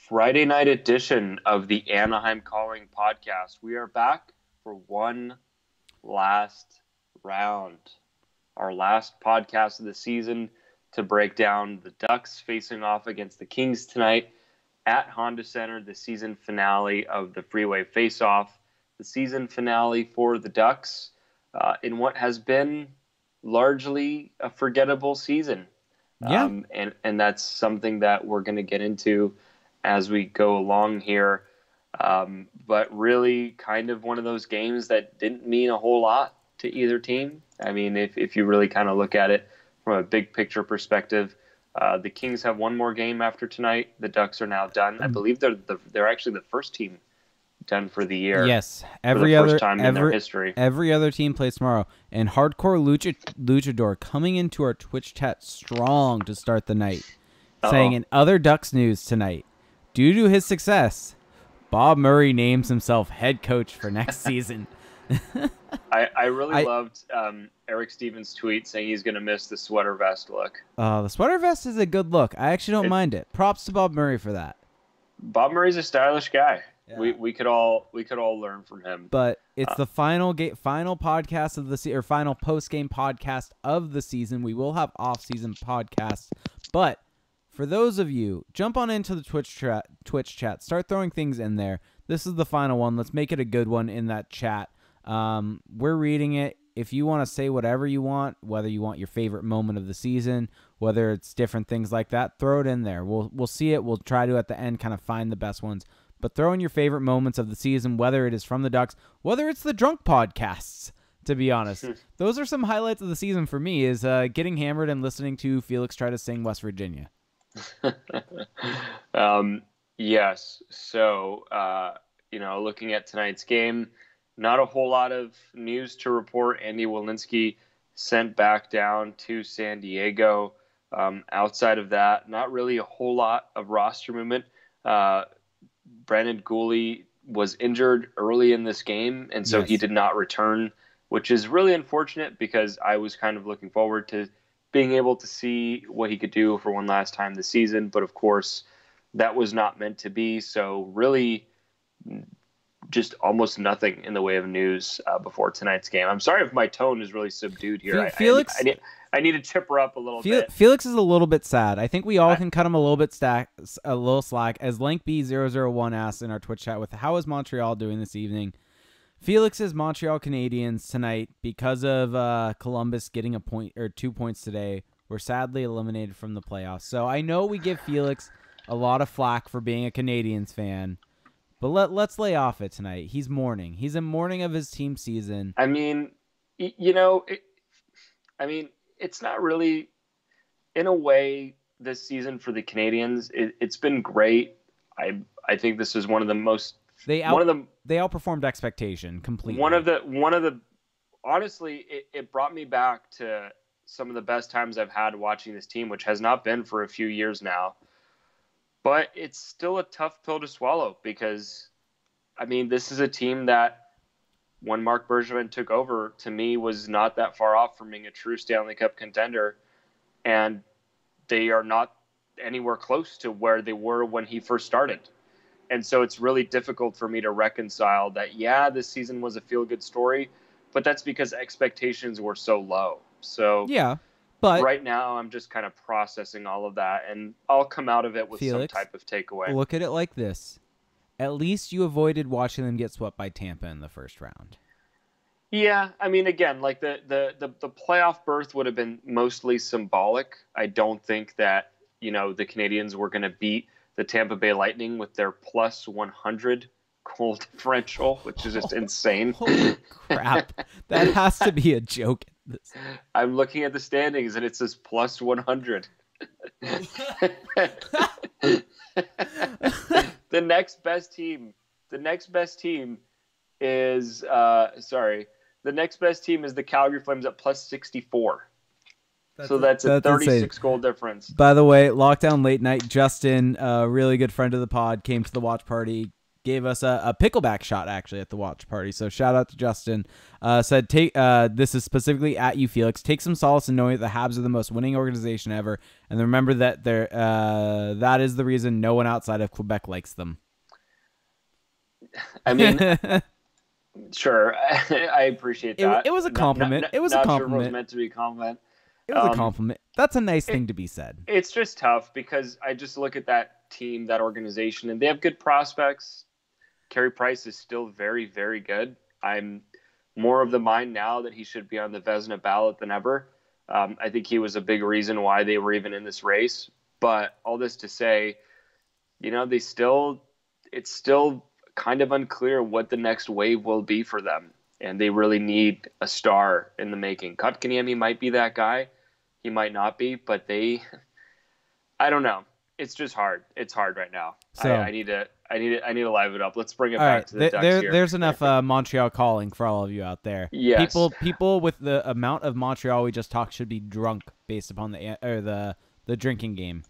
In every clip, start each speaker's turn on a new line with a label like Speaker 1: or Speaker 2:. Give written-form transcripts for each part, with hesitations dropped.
Speaker 1: Friday night edition of the Anaheim Calling podcast. We are back for one last round, our last podcast of the season to break down the Ducks facing off against the Kings tonight at Honda Center, the season finale of the Freeway Face-Off, the season finale for the Ducks in what has been largely a forgettable season.
Speaker 2: Yeah.
Speaker 1: And that's something that we're going to get into as we go along here. But really kind of one of those games that didn't mean a whole lot to either team. I mean, if you really kind of look at it from a big picture perspective, the Kings have one more game after tonight. The Ducks are now done. I believe they're actually the first team done for the year.
Speaker 2: Yes,
Speaker 1: for the first time in their history.
Speaker 2: Every other team plays tomorrow. And Hardcore Luchador coming into our Twitch chat strong to start the night, saying in other Ducks news tonight, due to his success, Bob Murray names himself head coach for next season.
Speaker 1: I really loved Eric Stevens' tweet saying he's going to miss the sweater vest look.
Speaker 2: The sweater vest is a good look. I actually don't mind it. Props to Bob Murray for that.
Speaker 1: Bob Murray's a stylish guy.
Speaker 2: Yeah.
Speaker 1: We could all learn from him.
Speaker 2: But it's the final podcast of the or final post game podcast of the season. We will have off season podcasts, but for those of you, jump on into the Twitch chat. Start throwing things in there. This is the final one. Let's make it a good one in that chat. We're reading it. If you want to say whatever you want, whether you want your favorite moment of the season, whether it's different things like that, throw it in there. We'll see it. We'll try to at the end kind of find the best ones. But throw in your favorite moments of the season, whether it is from the Ducks, whether it's the drunk podcasts. To be honest, those are some highlights of the season for me. Is getting hammered and listening to Felix try to sing West Virginia.
Speaker 1: Yes. So, looking at tonight's game, not a whole lot of news to report. Andy Welinski sent back down to San Diego. Outside of that, not really a whole lot of roster movement. Brandon Guhle was injured early in this game, and so he did not return, which is really unfortunate because I was kind of looking forward to being able to see what he could do for one last time this season. But of course, that was not meant to be. So really just almost nothing in the way of news before tonight's game. I'm sorry if my tone is really subdued here.
Speaker 2: Felix,
Speaker 1: I need to chipper up a little bit.
Speaker 2: Felix is a little bit sad. I think we all can cut him a little slack. As LankB001 asks in our Twitch chat with how is Montreal doing this evening? Felix's Montreal Canadiens tonight, because of Columbus getting a point or 2 points today, were sadly eliminated from the playoffs. So I know we give Felix a lot of flack for being a Canadiens fan, but let's lay off it tonight. He's mourning. He's in mourning of his team season.
Speaker 1: I mean, it's not really, in a way, this season for the Canadiens. It's been great. I think this is one of the most. They
Speaker 2: outperformed expectation completely.
Speaker 1: Honestly, it brought me back to some of the best times I've had watching this team, which has not been for a few years now. But it's still a tough pill to swallow because, I mean, this is a team that when Marc Bergevin took over, to me, was not that far off from being a true Stanley Cup contender. And they are not anywhere close to where they were when he first started. And so it's really difficult for me to reconcile that, this season was a feel-good story, but that's because expectations were so low. So
Speaker 2: yeah, but
Speaker 1: right now I'm just kind of processing all of that, and I'll come out of it with
Speaker 2: Felix,
Speaker 1: some type of takeaway.
Speaker 2: Look at it like this. At least you avoided watching them get swept by Tampa in the first round.
Speaker 1: Yeah, I mean, again, like the playoff berth would have been mostly symbolic. I don't think that, the Canadiens were going to beat the Tampa Bay Lightning with their plus 100 goal differential, which is just insane.
Speaker 2: Holy crap. That has to be a joke.
Speaker 1: I'm looking at the standings and it says plus 100. The next best team is the Calgary Flames at plus 64. That's a 36 insane. Goal difference.
Speaker 2: By the way, Lockdown Late Night, Justin, a really good friend of the pod, came to the watch party, gave us a pickleback shot actually at the watch party. So shout out to Justin. Said this is specifically at you, Felix. Take some solace in knowing that the Habs are the most winning organization ever, and remember that that is the reason no one outside of Quebec likes them.
Speaker 1: I mean, sure, I appreciate that.
Speaker 2: It was a compliment. It was a compliment.
Speaker 1: Sure it was meant to be a compliment.
Speaker 2: It was a compliment. That's a nice thing to be said.
Speaker 1: It's just tough because I just look at that team, that organization, and they have good prospects. Carey Price is still very, very good. I'm more of the mind now that he should be on the Vezina ballot than ever. I think he was a big reason why they were even in this race. But all this to say, it's still kind of unclear what the next wave will be for them. And they really need a star in the making. Kotkaniemi might be that guy. He might not be, but I don't know. It's just hard. It's hard right now. So I need to live it up. Let's bring it back to the Ducks here.
Speaker 2: There's enough Montreal calling for all of you out there.
Speaker 1: Yes.
Speaker 2: People with the amount of Montreal we just talked should be drunk based upon the drinking game.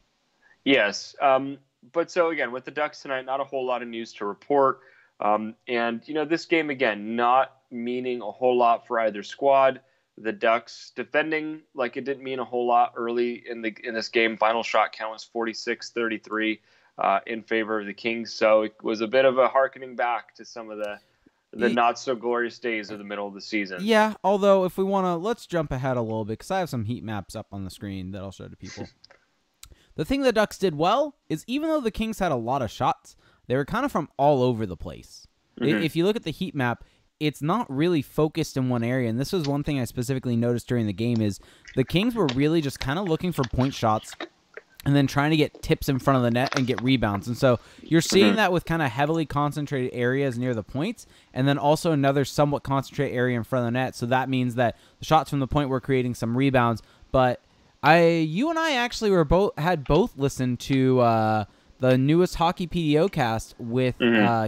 Speaker 1: Yes. But so again, with the Ducks tonight, not a whole lot of news to report. And this game again, not meaning a whole lot for either squad. The Ducks defending like it didn't mean a whole lot early in this game. Final shot count was 46-33 in favor of the Kings. So it was a bit of a hearkening back to some of the not so glorious days of the middle of the season.
Speaker 2: Yeah, although if we want to, let's jump ahead a little bit because I have some heat maps up on the screen that I'll show to people. The thing the Ducks did well is even though the Kings had a lot of shots, they were kind of from all over the place. Mm-hmm. If you look at the heat map, it's not really focused in one area, and this was one thing I specifically noticed during the game is the Kings were really just kind of looking for point shots and then trying to get tips in front of the net and get rebounds. And so you're seeing that with kind of heavily concentrated areas near the points and then also another somewhat concentrated area in front of the net. So that means that the shots from the point were creating some rebounds. But you and I actually had both listened to the newest Hockey PDO cast with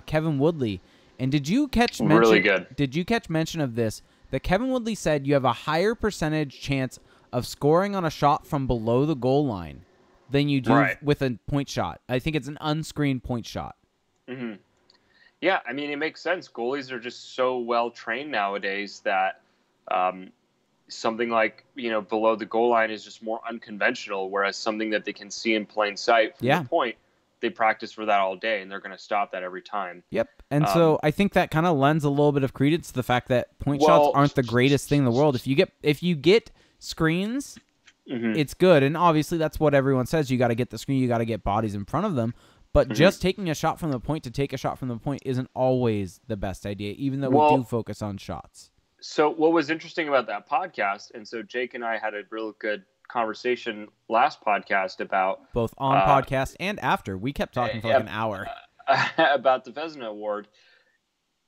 Speaker 2: Kevin Woodley. And did you catch mention?
Speaker 1: Really good.
Speaker 2: Did you catch mention of this? That Kevin Woodley said you have a higher percentage chance of scoring on a shot from below the goal line than you do with a point shot. I think it's an unscreened point shot.
Speaker 1: Mm-hmm. Yeah, I mean it makes sense. Goalies are just so well trained nowadays that something like below the goal line is just more unconventional. Whereas something that they can see in plain sight from the point, they practice for that all day, and they're going to stop that every time.
Speaker 2: Yep. And so I think that kind of lends a little bit of credence to the fact that point shots aren't the greatest thing in the world. If you get screens, it's good. And obviously that's what everyone says. You got to get the screen. You got to get bodies in front of them. But just taking a shot from the point to take a shot from the point isn't always the best idea, even though we do focus on shots.
Speaker 1: So what was interesting about that podcast, and so Jake and I had a real good conversation last podcast about
Speaker 2: both on podcast and after. We kept talking for like an hour
Speaker 1: about the Vezina Award.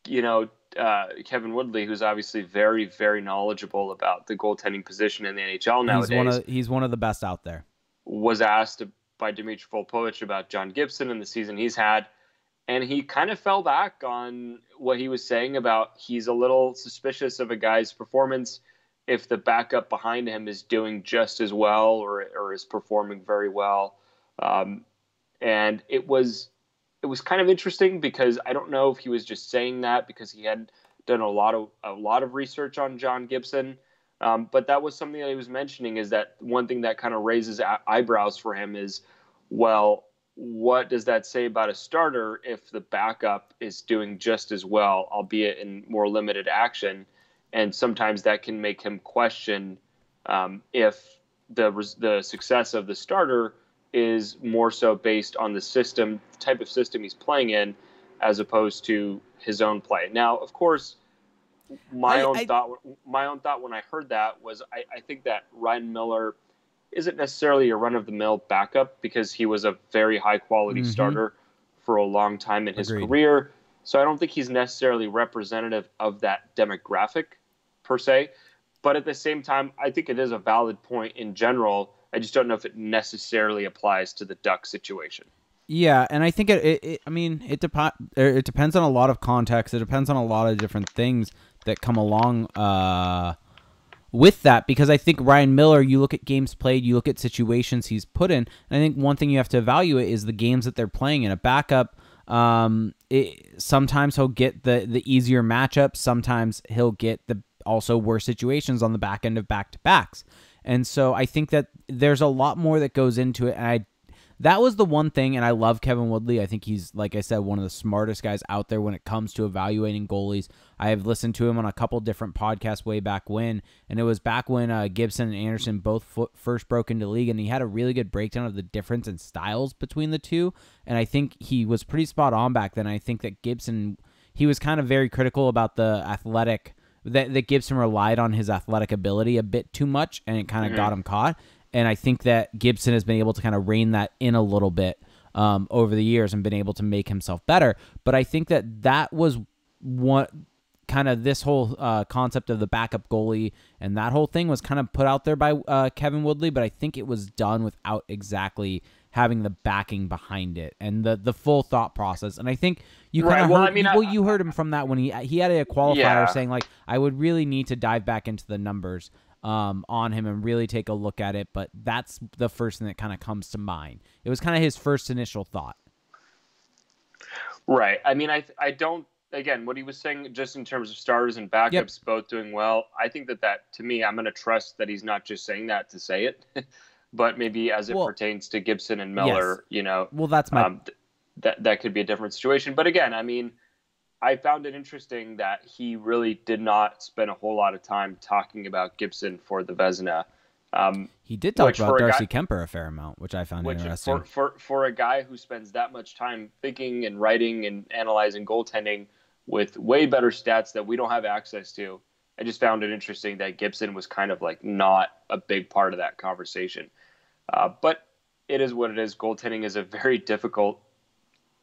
Speaker 1: Kevin Woodley, who's obviously very, very knowledgeable about the goaltending position in the NHL nowadays.
Speaker 2: He's one of the best out there.
Speaker 1: Was asked by Dimitri Volpovich about John Gibson and the season he's had, and he kind of fell back on what he was saying about he's a little suspicious of a guy's performance if the backup behind him is doing just as well or is performing very well. And it was kind of interesting because I don't know if he was just saying that because he had done a lot of research on John Gibson. But that was something that he was mentioning is that one thing that kind of raises eyebrows for him is, well, what does that say about a starter if the backup is doing just as well, albeit in more limited action? And sometimes that can make him question if the success of the starter is more so based on the type of system he's playing in, as opposed to his own play. Now, of course, my own thought when I heard that was I think that Ryan Miller isn't necessarily a run-of-the-mill backup because he was a very high-quality starter for a long time in his career. So I don't think he's necessarily representative of that demographic per se. But at the same time, I think it is a valid point in general. I just don't know if it necessarily applies to the Duck situation.
Speaker 2: Yeah, and I think it depends on a lot of context. It depends on a lot of different things that come along with that, because I think Ryan Miller, you look at games played, you look at situations he's put in, and I think one thing you have to evaluate is the games that they're playing in. A backup, Sometimes he'll get the easier matchups. Sometimes he'll get the also worse situations on the back end of back-to-backs. And so I think that there's a lot more that goes into it. And that was the one thing, and I love Kevin Woodley. I think he's, like I said, one of the smartest guys out there when it comes to evaluating goalies. I have listened to him on a couple different podcasts way back when, and it was back when Gibson and Anderson both first broke into league, and he had a really good breakdown of the difference in styles between the two, and I think he was pretty spot on back then. I think that Gibson, he was kind of very critical about the athletic, that Gibson relied on his athletic ability a bit too much, and it kind of got him caught. And I think that Gibson has been able to kind of rein that in a little bit over the years and been able to make himself better. But I think that was what kind of this whole concept of the backup goalie and that whole thing was kind of put out there by Kevin Woodley. But I think it was done without exactly having the backing behind it and the full thought process. And I think you kind of heard, you heard him from that when he had a qualifier saying, like, I would really need to dive back into the numbers on him and really take a look at it, but that's the first thing that kind of comes to mind. It was kind of his first initial thought.
Speaker 1: Right. I mean, I don't, again, what he was saying just in terms of starters and backups both doing well, I think that to me, I'm going to trust that he's not just saying that to say it, but maybe as it pertains to Gibson and Miller, you know,
Speaker 2: that's my
Speaker 1: that could be a different situation. But again, I mean, I found it interesting that he really did not spend a whole lot of time talking about Gibson for the Vezina.
Speaker 2: He did talk about Darcy Kemper a fair amount, which I found interesting.
Speaker 1: For a guy who spends that much time thinking and writing and analyzing goaltending with way better stats that we don't have access to, I just found it interesting that Gibson was kind of like not a big part of that conversation. But it is what it is. Goaltending is a very difficult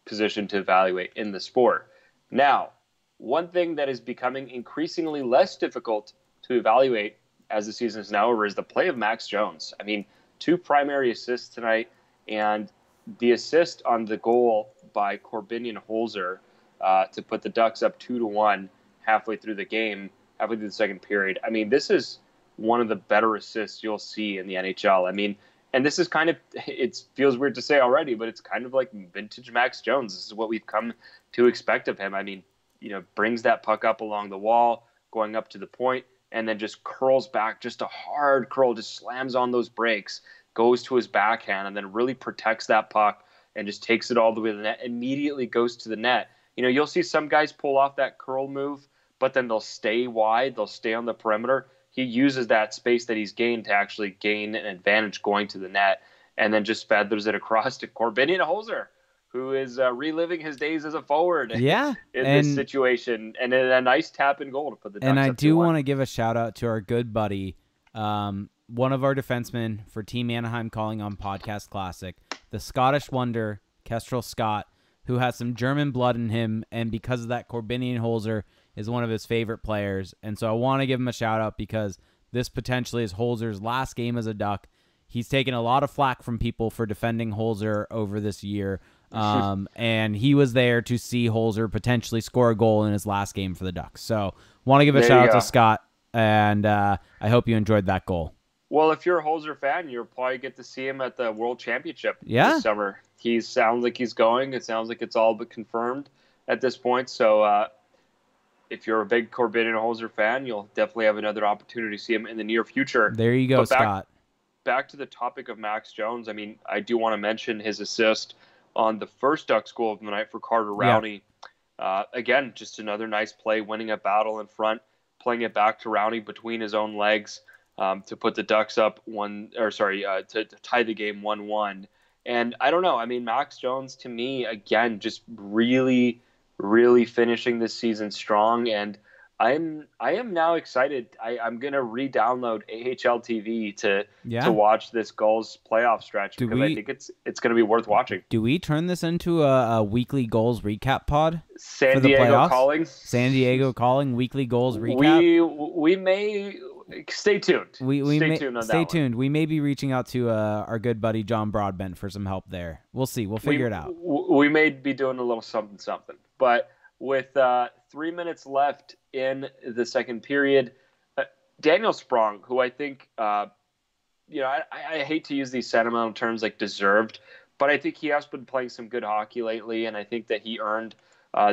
Speaker 1: position to evaluate in the sport. Now, one thing that is becoming increasingly less difficult to evaluate as the season is now over is the play of Max Jones. I mean, 2 primary assists tonight, and the assist on the goal by Corbinian Holzer to put the Ducks up 2-1 halfway through the game, halfway through the second period. I mean, this is one of the better assists you'll see in the NHL. I mean, and this is kind of, it feels weird to say already, but it's kind of like vintage Max Jones. This is what we've come to expect of him. I mean, you know, brings that puck up along the wall, going up to the point, and then just curls back, just a hard curl, just slams on those brakes, goes to his backhand, and then really protects that puck and just takes it all the way to the net, immediately goes to the net. You know, you'll see some guys pull off that curl move, but then they'll stay wide, they'll stay on the perimeter. He uses that space that he's gained to actually gain an advantage going to the net, and then just feathers it across to Corbinian Holzer, who is reliving his days as a forward in this situation. And a nice tap and goal to put the Ducks
Speaker 2: up 2-1. And I do want
Speaker 1: to
Speaker 2: give a shout-out to our good buddy, one of our defensemen for Team Anaheim Calling on Podcast Classic, the Scottish wonder, Kestrel Scott, who has some German blood in him, and because of that, Corbinian Holzer is one of his favorite players. And so I want to give him a shout-out because this potentially is Holzer's last game as a Duck. He's taken a lot of flack from people for defending Holzer over this year, and he was there to see Holzer potentially score a goal in his last game for the Ducks. So want to give a shout-out to Scott, and I hope you enjoyed that goal.
Speaker 1: Well, if you're a Holzer fan, you'll probably get to see him at the World Championship this summer. He sounds like he's going. It sounds like it's all but confirmed at this point. So if you're a big Corbinian Holzer fan, you'll definitely have another opportunity to see him in the near future.
Speaker 2: There you go, Scott.
Speaker 1: Back to the topic of Max Jones. I mean, I do want to mention his assist on the first Ducks goal of the night for Carter Rowney. Again, just another nice play, winning a battle in front, playing it back to Rowney between his own legs to put the Ducks up to tie the game 1-1. And I don't know. I mean, Max Jones, to me, again, just really, really finishing this season strong. And I am now excited. I'm gonna re-download AHL TV to watch this Gulls playoff stretch because I think it's gonna be worth watching.
Speaker 2: Do we turn this into a weekly Gulls recap pod?
Speaker 1: San Diego calling.
Speaker 2: San Diego calling weekly Gulls recap.
Speaker 1: We may stay tuned. Stay tuned. We may be reaching out to our good buddy John Broadbent for some help there. We'll see. We'll figure it out. We may be doing a little something, but. With 3 minutes left in the second period, Daniel Sprong, who I think, I hate to use these sentimental terms like deserved, But I think he has been playing some good hockey lately, and I think that he earned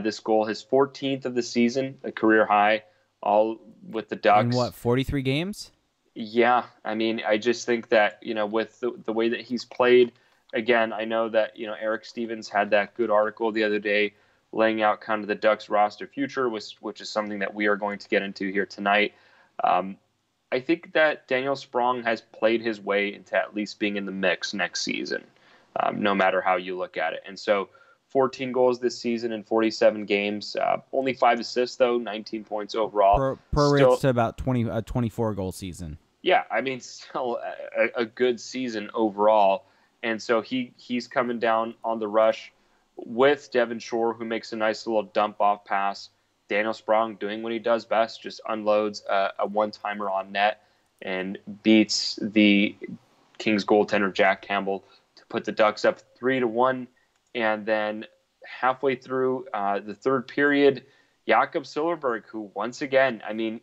Speaker 1: this goal, his 14th of the season, a career high, all with the Ducks.
Speaker 2: In what, 43 games?
Speaker 1: Yeah, I mean, I just think that, with the way that he's played, again, I know that, Eric Stevens had that good article the other day laying out kind of the Ducks roster future, which is something that we are going to get into here tonight. I think that Daniel Sprong has played his way into at least being in the mix next season, no matter how you look at it. And so 14 goals this season in 47 games, only 5 assists, though, 19 points overall.
Speaker 2: Rates to about 24-goal season.
Speaker 1: Yeah, I mean, still a good season overall. And so he's coming down on the rush with Devin Shore, who makes a nice little dump-off pass. Daniel Sprong doing what he does best, just unloads a one-timer on net and beats the Kings goaltender Jack Campbell to put the Ducks up 3-1. And then halfway through the third period, Jakob Silfverberg, who once again, I mean,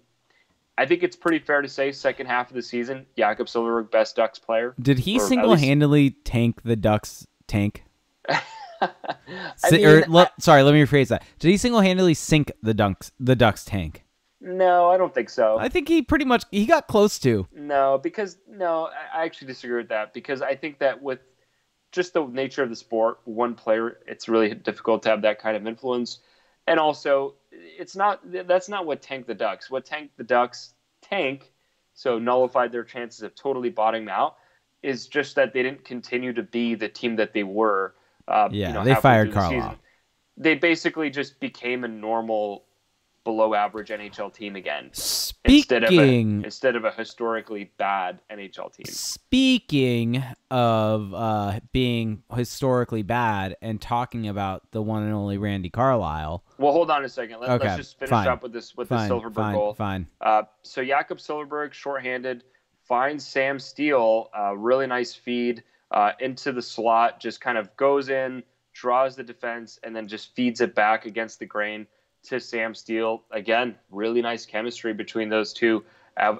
Speaker 1: I think it's pretty fair to say second half of the season, Jakob Silfverberg, best Ducks player.
Speaker 2: Did he single-handedly tank the Ducks tank?
Speaker 1: Sorry,
Speaker 2: let me rephrase that. Did he single-handedly sink the Ducks tank?
Speaker 1: No, I don't think so.
Speaker 2: I think he got close to.
Speaker 1: No, I actually disagree with that, because I think that with just the nature of the sport, one player, it's really difficult to have that kind of influence. And also, that's not what tanked the Ducks. What tanked the Ducks, so nullified their chances of totally bottoming out, is just that they didn't continue to be the team that they were.
Speaker 2: They fired Carlisle.
Speaker 1: They basically just became a normal, below-average NHL team again. Instead of a historically bad NHL team.
Speaker 2: Speaking of being historically bad and talking about the one and only Randy Carlisle.
Speaker 1: Well, hold on a second. Let's just finish up with this Silfverberg goal.
Speaker 2: Fine.
Speaker 1: So Jakob Silfverberg, shorthanded, finds Sam Steele, really nice feed into the slot, just kind of goes in, draws the defense, and then just feeds it back against the grain to Sam Steele. Again, really nice chemistry between those two,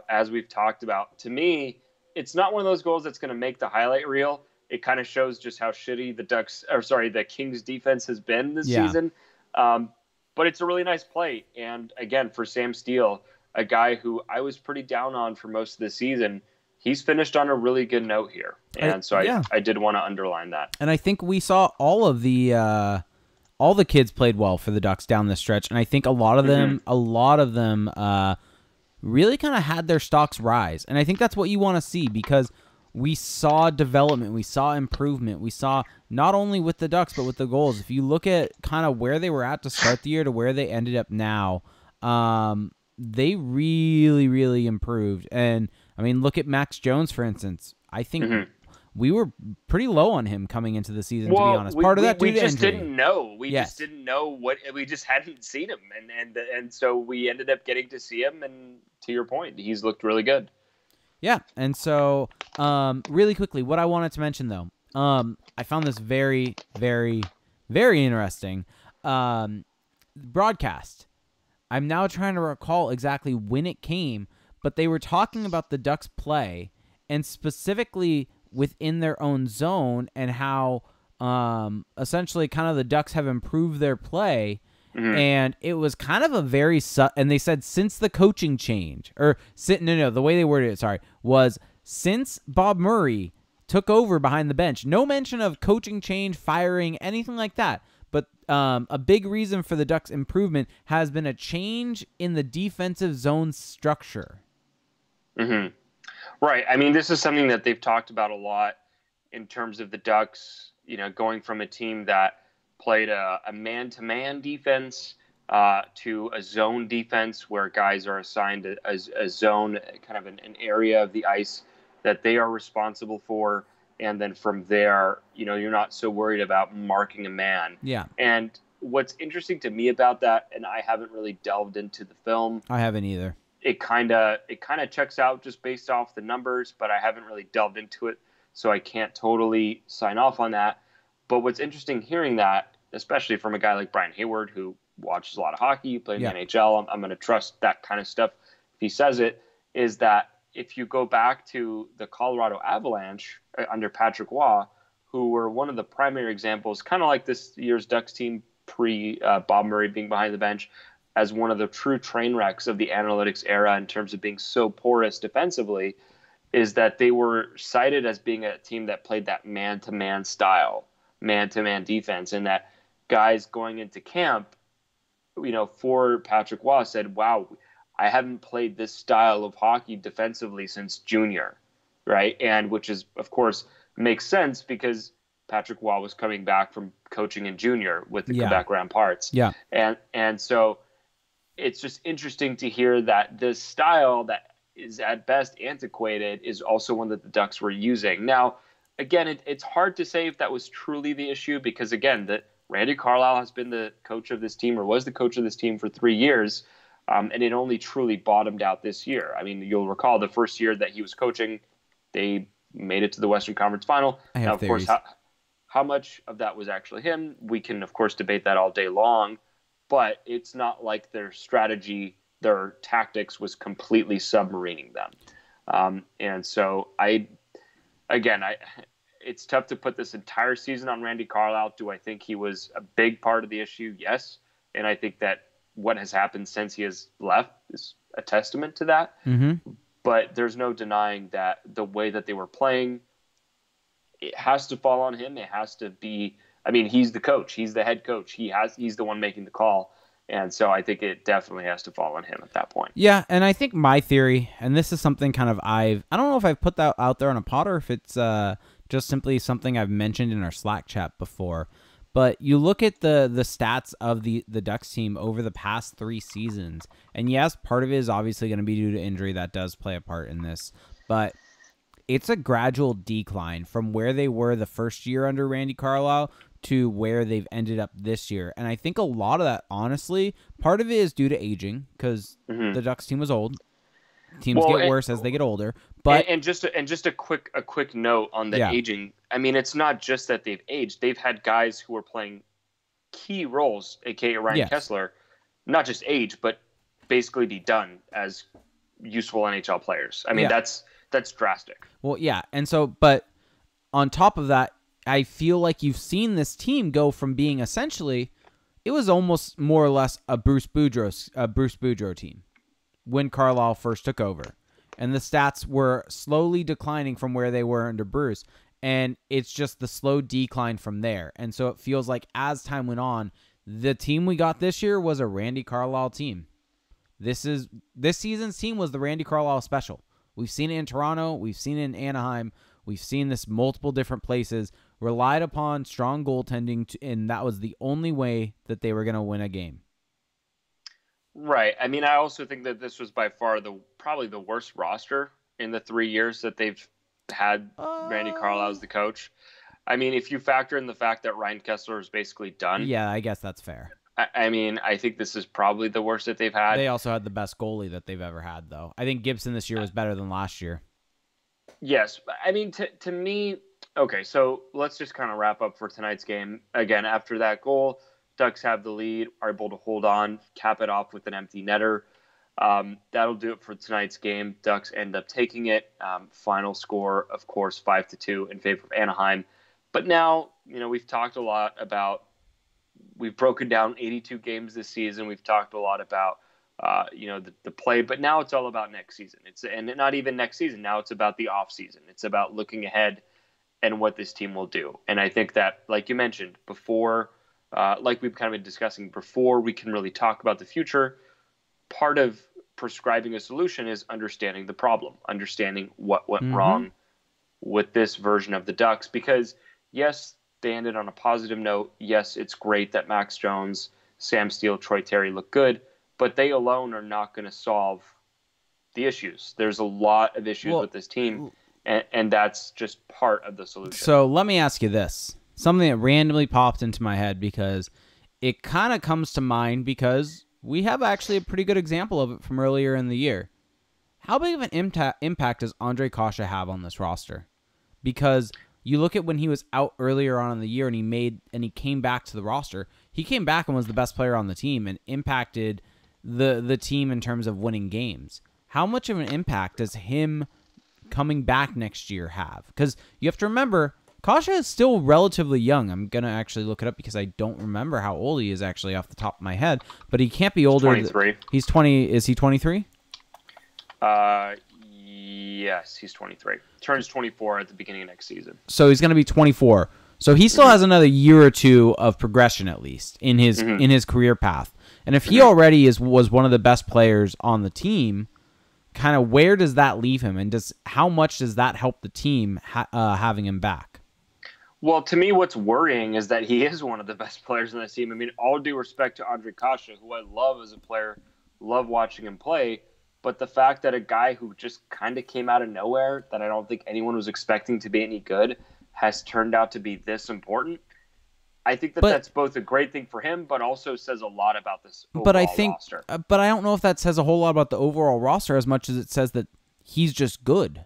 Speaker 1: as we've talked about. To me, it's not one of those goals that's going to make the highlight reel. It kind of shows just how shitty the Kings defense has been this season. But it's a really nice play. And again, for Sam Steele, a guy who I was pretty down on for most of the season, he's finished on a really good note here. And I did want to underline that.
Speaker 2: And I think we saw all the kids played well for the Ducks down the stretch, and I think a lot of them really kind of had their stocks rise, and I think that's what you want to see, because we saw development, we saw improvement, we saw not only with the Ducks but with the goals. If you look at kind of where they were at to start the year to where they ended up now, they really, really improved. And I mean, look at Max Jones, for instance. I think. We were pretty low on him coming into the season, to be honest. Part of that due to injury.
Speaker 1: Didn't know. We just didn't know what. We just hadn't seen him, and so we ended up getting to see him. And to your point, he's looked really good.
Speaker 2: Yeah, and so really quickly, what I wanted to mention though, I found this very, very, very interesting. Broadcast. I'm now trying to recall exactly when it came, but they were talking about the Ducks' play, and specifically within their own zone, and how essentially kind of the Ducks have improved their play. And it was kind of a very and they said since the coaching change, the way they worded it, was since Bob Murray took over behind the bench. No mention of coaching change, firing, anything like that. But a big reason for the Ducks' improvement has been a change in the defensive zone structure.
Speaker 1: Right. I mean, this is something that they've talked about a lot in terms of the Ducks, going from a team that played a man-to-man defense to a zone defense where guys are assigned a zone, kind of an area of the ice that they are responsible for. And then from there, you're not so worried about marking a man.
Speaker 2: Yeah.
Speaker 1: And what's interesting to me about that, and I haven't really delved into the film.
Speaker 2: I haven't either.
Speaker 1: It kind of checks out just based off the numbers, but I haven't really delved into it, so I can't totally sign off on that. But what's interesting hearing that, especially from a guy like Brian Hayward, who watches a lot of hockey, played in the NHL, I'm going to trust that kind of stuff if he says it, is that if you go back to the Colorado Avalanche under Patrick Waugh, who were one of the primary examples, kind of like this year's Ducks team pre Bob Murray being behind the bench, as one of the true train wrecks of the analytics era in terms of being so porous defensively, is that they were cited as being a team that played that man-to-man style, man-to-man defense, and that guys going into camp, for Patrick Waugh said, wow, I haven't played this style of hockey defensively since junior, right? And which is, of course, makes sense because Patrick Waugh was coming back from coaching in junior with the Quebec Remparts.
Speaker 2: Yeah.
Speaker 1: And so it's just interesting to hear that this style that is at best antiquated is also one that the Ducks were using. Now, again, it's hard to say if that was truly the issue because, again, Randy Carlyle has been the coach of this team or was the coach of this team for 3 years, and it only truly bottomed out this year. I mean, you'll recall the first year that he was coaching, they made it to the Western Conference Final. Now, of course, how much of that was actually him, we can, of course, debate that all day long, but it's not like their strategy, their tactics was completely submarining them. And so it's tough to put this entire season on Randy Carlyle. Do I think he was a big part of the issue? Yes. And I think that what has happened since he has left is a testament to that.
Speaker 2: Mm-hmm.
Speaker 1: But there's no denying that the way that they were playing, it has to fall on him. It has to be, he's the coach. He's the head coach. He's the one making the call. And so I think it definitely has to fall on him at that point.
Speaker 2: Yeah, and I think my theory, and this is something kind of I don't know if I've put that out there on a pod or if it's just simply something I've mentioned in our Slack chat before, but you look at the stats of the Ducks team over the past 3 seasons, and yes, part of it is obviously going to be due to injury. That does play a part in this, but it's a gradual decline from where they were the first year under Randy Carlyle to where they've ended up this year. And I think a lot of that, honestly, part of it is due to aging because the Ducks team was old. Teams get worse as they get older. But
Speaker 1: and just a quick note on the aging. It's not just that they've aged. They've had guys who are playing key roles, aka Ryan Kessler, not just age, but basically be done as useful NHL players. That's drastic.
Speaker 2: Well, yeah. And so, but on top of that, I feel like you've seen this team go from being essentially, it was almost more or less a Bruce Boudreau team when Carlisle first took over. And the stats were slowly declining from where they were under Bruce. And it's just the slow decline from there. And so it feels like as time went on, the team we got this year was a Randy Carlisle team. This season's team was the Randy Carlisle special. We've seen it in Toronto. We've seen it in Anaheim. We've seen this multiple different places. Relied upon strong goaltending, and that was the only way that they were going to win a game.
Speaker 1: Right. I also think that this was by far probably the worst roster in the 3 years that they've had Randy Carlisle as the coach. If you factor in the fact that Ryan Kessler is basically done.
Speaker 2: Yeah, I guess that's fair.
Speaker 1: I think this is probably the worst that they've had.
Speaker 2: They also had the best goalie that they've ever had, though. I think Gibson this year was better than last year.
Speaker 1: Yes. To me, okay, so let's just kind of wrap up for tonight's game. Again, after that goal, Ducks have the lead, are able to hold on, cap it off with an empty netter. That'll do it for tonight's game. Ducks end up taking it. Final score, of course, 5-2 in favor of Anaheim. But now, we've talked a lot about, we've broken down 82 games this season. We've talked a lot about, the play, but now it's all about next season. And not even next season. Now it's about the off season. It's about looking ahead and what this team will do. And I think that, like you mentioned before, like we've kind of been discussing before, we can really talk about the future. Part of prescribing a solution is understanding the problem, understanding what went wrong with this version of the Ducks. Because yes, they ended on a positive note. Yes, it's great that Max Jones, Sam Steele, Troy Terry look good, but they alone are not going to solve the issues. There's a lot of issues with this team, and that's just part of the solution.
Speaker 2: So let me ask you this. Something that randomly popped into my head because it kind of comes to mind because we have actually a pretty good example of it from earlier in the year. How big of an impact does Andre Kasha have on this roster? Because you look at when he was out earlier on in the year and he came back to the roster. He came back and was the best player on the team and impacted the team in terms of winning games. How much of an impact does him coming back next year have? Because you have to remember, Kasha is still relatively young. I'm going to actually look it up because I don't remember how old he is actually off the top of my head. But he can't be older.
Speaker 1: 23.
Speaker 2: He's 20. Is he 23?
Speaker 1: Yes, he's 23. Turns 24 at the beginning of next season.
Speaker 2: So he's going to be 24. So he still has another year or two of progression at least in his career path. And if he already was one of the best players on the team, kind of where does that leave him, and how much does that help the team having him back?
Speaker 1: Well, to me, what's worrying is that he is one of the best players on the team. I mean, all due respect to Andre Kasha, who I love as a player, love watching him play, but the fact that a guy who just kind of came out of nowhere, that I don't think anyone was expecting to be any good, has turned out to be this important, I think that's both a great thing for him, but also says a lot about this overall roster.
Speaker 2: But I don't know if that says a whole lot about the overall roster as much as it says that he's just good.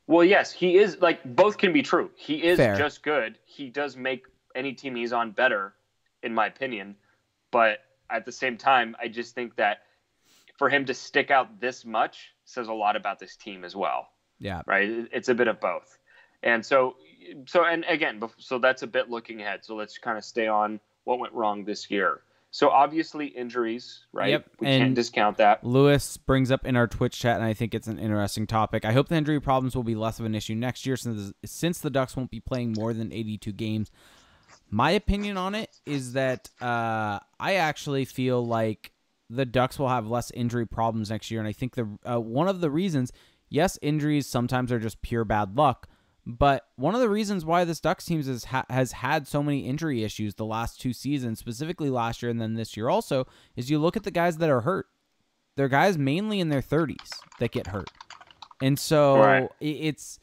Speaker 1: Well, yes, he is. Like, both can be true. He is
Speaker 2: Fair.
Speaker 1: just good. He does make any team he's on better, in my opinion. But at the same time, I just think that for him to stick out this much says a lot about this team as well.
Speaker 2: Yeah.
Speaker 1: Right? It's a bit of both. And so that's a bit looking ahead. So let's kind of stay on what went wrong this year. So obviously injuries, right?
Speaker 2: Yep.
Speaker 1: We can't discount that.
Speaker 2: Lewis brings up in our Twitch chat, and I think it's an interesting topic. I hope the injury problems will be less of an issue next year since the Ducks won't be playing more than 82 games. My opinion on it is that I actually feel like the Ducks will have less injury problems next year, and I think one of the reasons, yes, injuries sometimes are just pure bad luck, but one of the reasons why this Ducks team has had so many injury issues the last two seasons, specifically last year and then this year also, is you look at the guys that are hurt. They're guys mainly in their 30s that get hurt. And so it's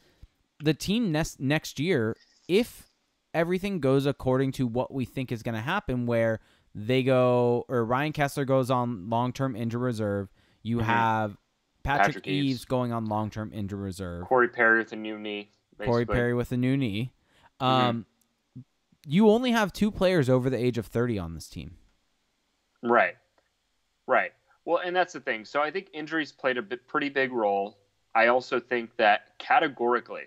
Speaker 2: the team next year, if everything goes according to what we think is going to happen, where Ryan Kessler goes on long-term injury reserve, you have Patrick Eaves going on long-term injury reserve.
Speaker 1: Corey Perry with a new knee.
Speaker 2: You only have two players over the age of 30 on this team.
Speaker 1: Right. Well, and that's the thing. So I think injuries played a pretty big role. I also think that categorically,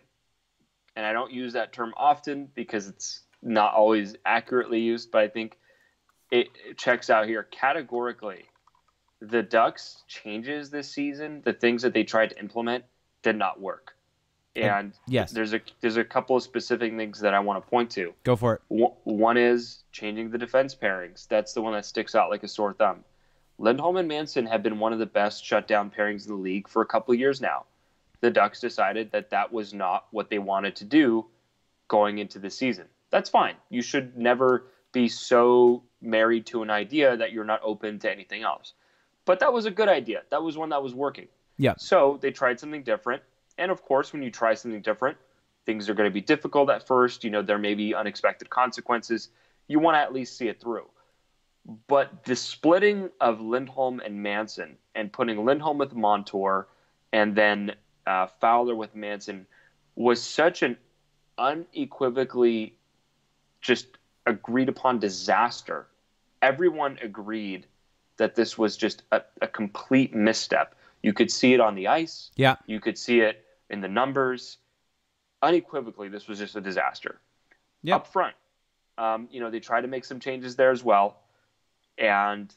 Speaker 1: and I don't use that term often because it's not always accurately used, but I think it checks out here. Categorically, the Ducks' changes this season, the things that they tried to implement, did not work. And
Speaker 2: yes,
Speaker 1: there's a couple of specific things that I want to point to.
Speaker 2: Go for it.
Speaker 1: One is changing the defense pairings. That's the one that sticks out like a sore thumb. Lindholm and Manson have been one of the best shutdown pairings in the league for a couple of years now. The Ducks decided that was not what they wanted to do going into the season. That's fine. You should never be so married to an idea that you're not open to anything else. But that was a good idea. That was one that was working.
Speaker 2: Yeah.
Speaker 1: So they tried something different. And of course, when you try something different, things are going to be difficult at first. There may be unexpected consequences. You want to at least see it through. But the splitting of Lindholm and Manson and putting Lindholm with Montour and then Fowler with Manson was such an unequivocally just agreed upon disaster. Everyone agreed that this was just a complete misstep. You could see it on the ice.
Speaker 2: Yeah.
Speaker 1: You could see it in the numbers. Unequivocally, this was just a disaster.
Speaker 2: Yep.
Speaker 1: Up front, they tried to make some changes there as well. And,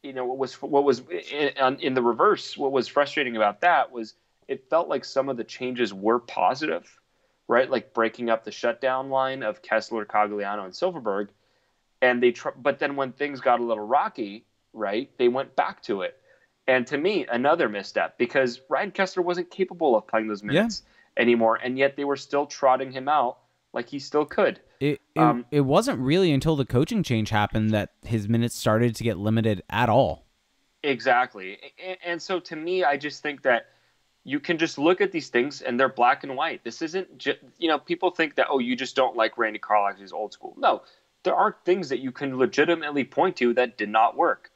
Speaker 1: what was in the reverse, what was frustrating about that was it felt like some of the changes were positive, right? Like breaking up the shutdown line of Kessler, Cogliano, and Silverberg. And but then when things got a little rocky, right, they went back to it. And to me, another misstep, because Ryan Kessler wasn't capable of playing those minutes anymore, and yet they were still trotting him out like he still could.
Speaker 2: It wasn't really until the coaching change happened that his minutes started to get limited at all.
Speaker 1: Exactly. And so to me, I just think that you can just look at these things and they're black and white. This isn't just, people think that, you just don't like Randy Carlyle, he's old school. No, there are things that you can legitimately point to that did not work.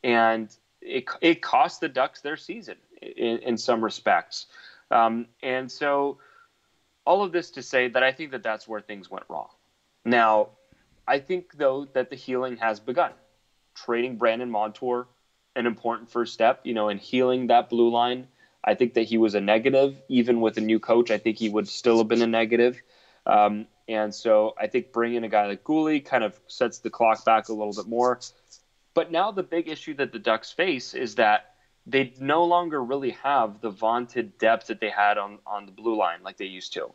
Speaker 1: And it cost the Ducks their season in some respects. And so all of this to say that I think that that's where things went wrong. Now, I think, though, that the healing has begun. Trading Brandon Montour, an important first step, in healing that blue line. I think that he was a negative. Even with a new coach, I think he would still have been a negative. And so I think bringing a guy like Guhle kind of sets the clock back a little bit more. But now the big issue that the Ducks face is that they no longer really have the vaunted depth that they had on the blue line like they used to,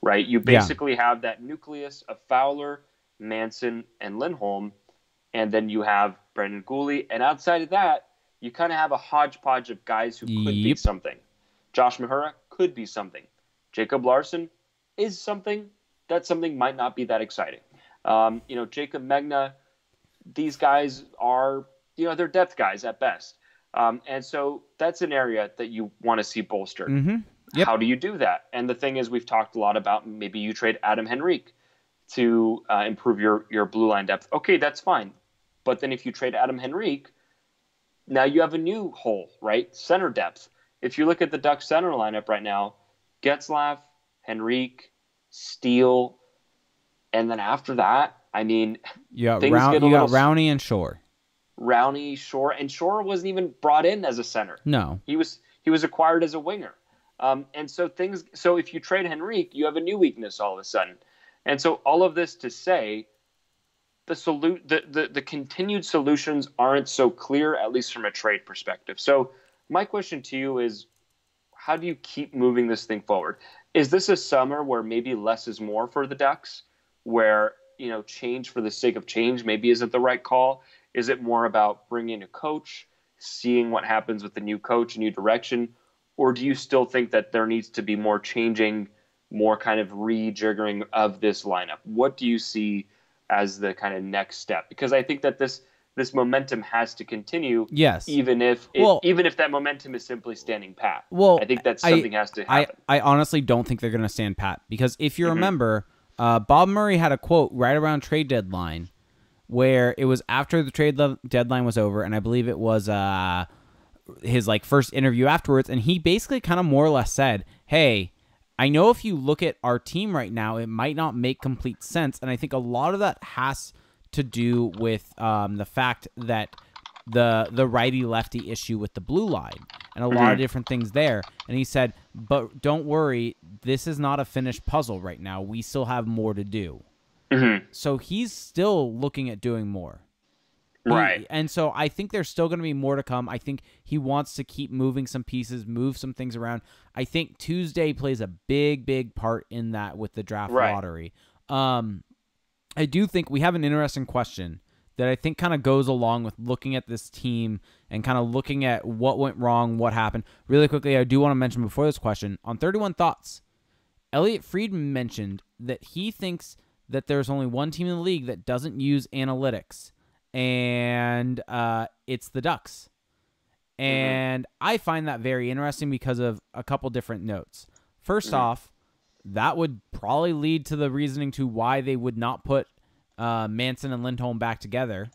Speaker 1: right? You basically have that nucleus of Fowler, Manson, and Lindholm, and then you have Brendan Guhle. And outside of that, you kind of have a hodgepodge of guys who could be something. Josh Mahura could be something. Jacob Larson is something. That something might not be that exciting. Jacob Megna, these guys are, they're depth guys at best. And so that's an area that you want to see bolstered.
Speaker 2: Mm-hmm. Yep.
Speaker 1: How do you do that? And the thing is, we've talked a lot about maybe you trade Adam Henrique to improve your blue line depth. Okay, that's fine. But then if you trade Adam Henrique, now you have a new hole, right? Center depth. If you look at the Ducks center lineup right now, Getzlaf, Henrique, Steele, and then after that, I mean,
Speaker 2: you got Rowney and Shore.
Speaker 1: Rowney, Shore, and Shore wasn't even brought in as a center.
Speaker 2: No,
Speaker 1: he was acquired as a winger. And so if you trade Henrique, you have a new weakness all of a sudden. And so all of this to say, the continued solutions aren't so clear, at least from a trade perspective. So my question to you is, how do you keep moving this thing forward? Is this a summer where maybe less is more for the Ducks, where change for the sake of change maybe isn't the right call? Is it more about bringing a coach, seeing what happens with the new coach, new direction? Or do you still think that there needs to be more changing, more kind of rejiggering of this lineup? What do you see as the kind of next step? Because I think that this momentum has to continue.
Speaker 2: Yes.
Speaker 1: Even if that momentum is simply standing pat.
Speaker 2: Well,
Speaker 1: I think that something has to happen.
Speaker 2: I honestly don't think they're going to stand pat, because if you remember, Bob Murray had a quote right around trade deadline where it was after the trade deadline was over, and I believe it was his first interview afterwards, and he basically kind of more or less said, hey, I know if you look at our team right now, it might not make complete sense, and I think a lot of that has to do with the fact that the righty-lefty issue with the blue line and a lot of different things there. And he said, but don't worry, this is not a finished puzzle right now. We still have more to do.
Speaker 1: Mm-hmm.
Speaker 2: So he's still looking at doing more.
Speaker 1: Right.
Speaker 2: And so I think there's still going to be more to come. I think he wants to keep moving some pieces, move some things around. I think Tuesday plays a big, big part in that with the draft lottery. I do think we have an interesting question that I think kind of goes along with looking at this team and kind of looking at what went wrong, what happened. Really quickly, I do want to mention before this question, on 31 Thoughts, Elliot Friedman mentioned that he thinks that there's only one team in the league that doesn't use analytics, and it's the Ducks. And I find that very interesting because of a couple different notes. First off, that would probably lead to the reasoning to why they would not put Manson and Lindholm back together,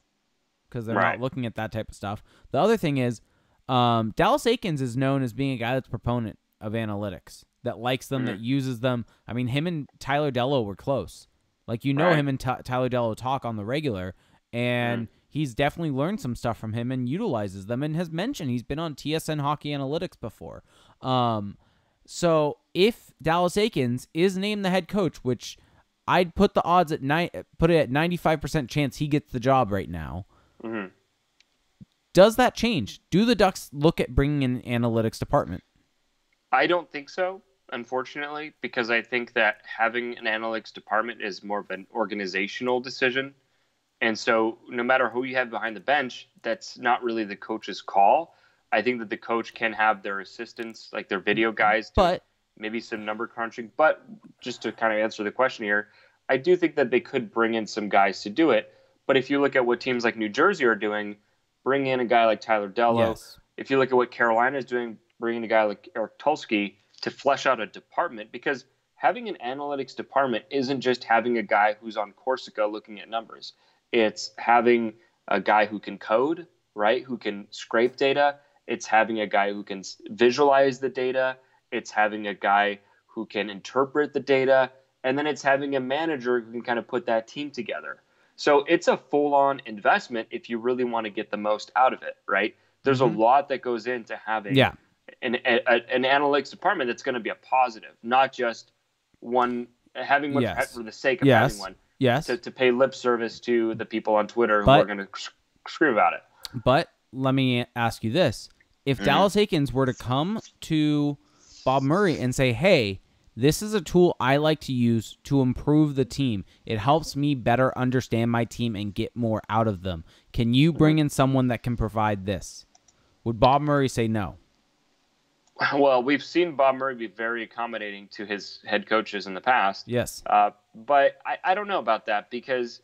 Speaker 2: because they're not looking at that type of stuff. The other thing is, Dallas Eakins is known as being a guy that's a proponent of analytics, that likes them, that uses them. I mean, him and Tyler Dellow were close. Him and Tyler Dellow talk on the regular, and he's definitely learned some stuff from him and utilizes them, and has mentioned he's been on TSN Hockey Analytics before. So if Dallas Eakins is named the head coach, which I'd put the odds at 95% chance he gets the job right now. Does that change? Do the Ducks look at bringing in an analytics department?
Speaker 1: I don't think so, unfortunately, because I think that having an analytics department is more of an organizational decision. And so no matter who you have behind the bench, that's not really the coach's call. I think that the coach can have their assistants, like their video guys, maybe some number crunching. But just to kind of answer the question here, I do think that they could bring in some guys to do it. But if you look at what teams like New Jersey are doing, bring in a guy like Tyler Dellow.
Speaker 2: Yes.
Speaker 1: If you look at what Carolina is doing, bring in a guy like Eric Tulsky to flesh out a department. Because having an analytics department isn't just having a guy who's on Corsica looking at numbers. It's having a guy who can code, right, who can scrape data. It's having a guy who can visualize the data. It's having a guy who can interpret the data. And then it's having a manager who can kind of put that team together. So it's a full-on investment if you really want to get the most out of it, right? There's a lot that goes into having an analytics department that's going to be a positive, not just one having one
Speaker 2: Yes.
Speaker 1: for the sake of
Speaker 2: Yes.
Speaker 1: having one.
Speaker 2: Yes.
Speaker 1: To pay lip service to the people on Twitter who
Speaker 2: But-
Speaker 1: are going to scream about it.
Speaker 2: But let me ask you this. If Dallas Eakins were to come to Bob Murray and say, hey, this is a tool I like to use to improve the team. It helps me better understand my team and get more out of them. Can you bring in someone that can provide this? Would Bob Murray say no?
Speaker 1: Well, we've seen Bob Murray be very accommodating to his head coaches in the past.
Speaker 2: Yes.
Speaker 1: But I don't know about that because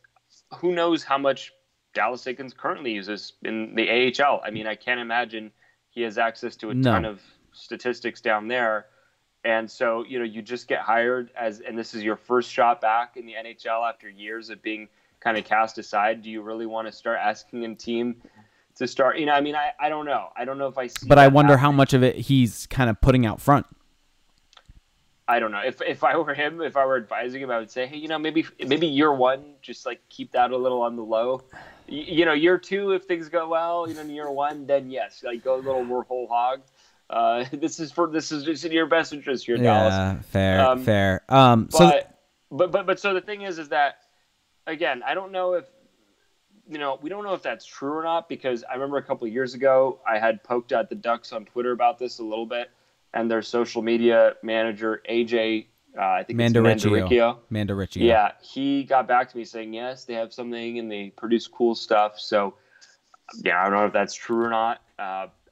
Speaker 1: who knows how much Dallas Eakins currently uses in the AHL. I mean, I can't imagine he has access to a ton of statistics down there. And so, you just get hired and this is your first shot back in the NHL after years of being kind of cast aside. Do you really want to start asking a team to start? I don't know. I don't know if I see.
Speaker 2: But I wonder how much of it he's kind of putting out front.
Speaker 1: I don't know. If I were him, if I were advising him, I would say, hey, maybe year one, just like keep that a little on the low. Year two, if things go well, year one, then yes, like go a little more whole hog. This is just in your best interest here, Dallas.
Speaker 2: Yeah, fair.
Speaker 1: But so the thing is that again, I don't know if we don't know if that's true or not because I remember a couple of years ago I had poked at the Ducks on Twitter about this a little bit, and their social media manager AJ, I think it's Mandaricchio. Yeah, he got back to me saying yes, they have something and they produce cool stuff. So yeah, I don't know if that's true or not.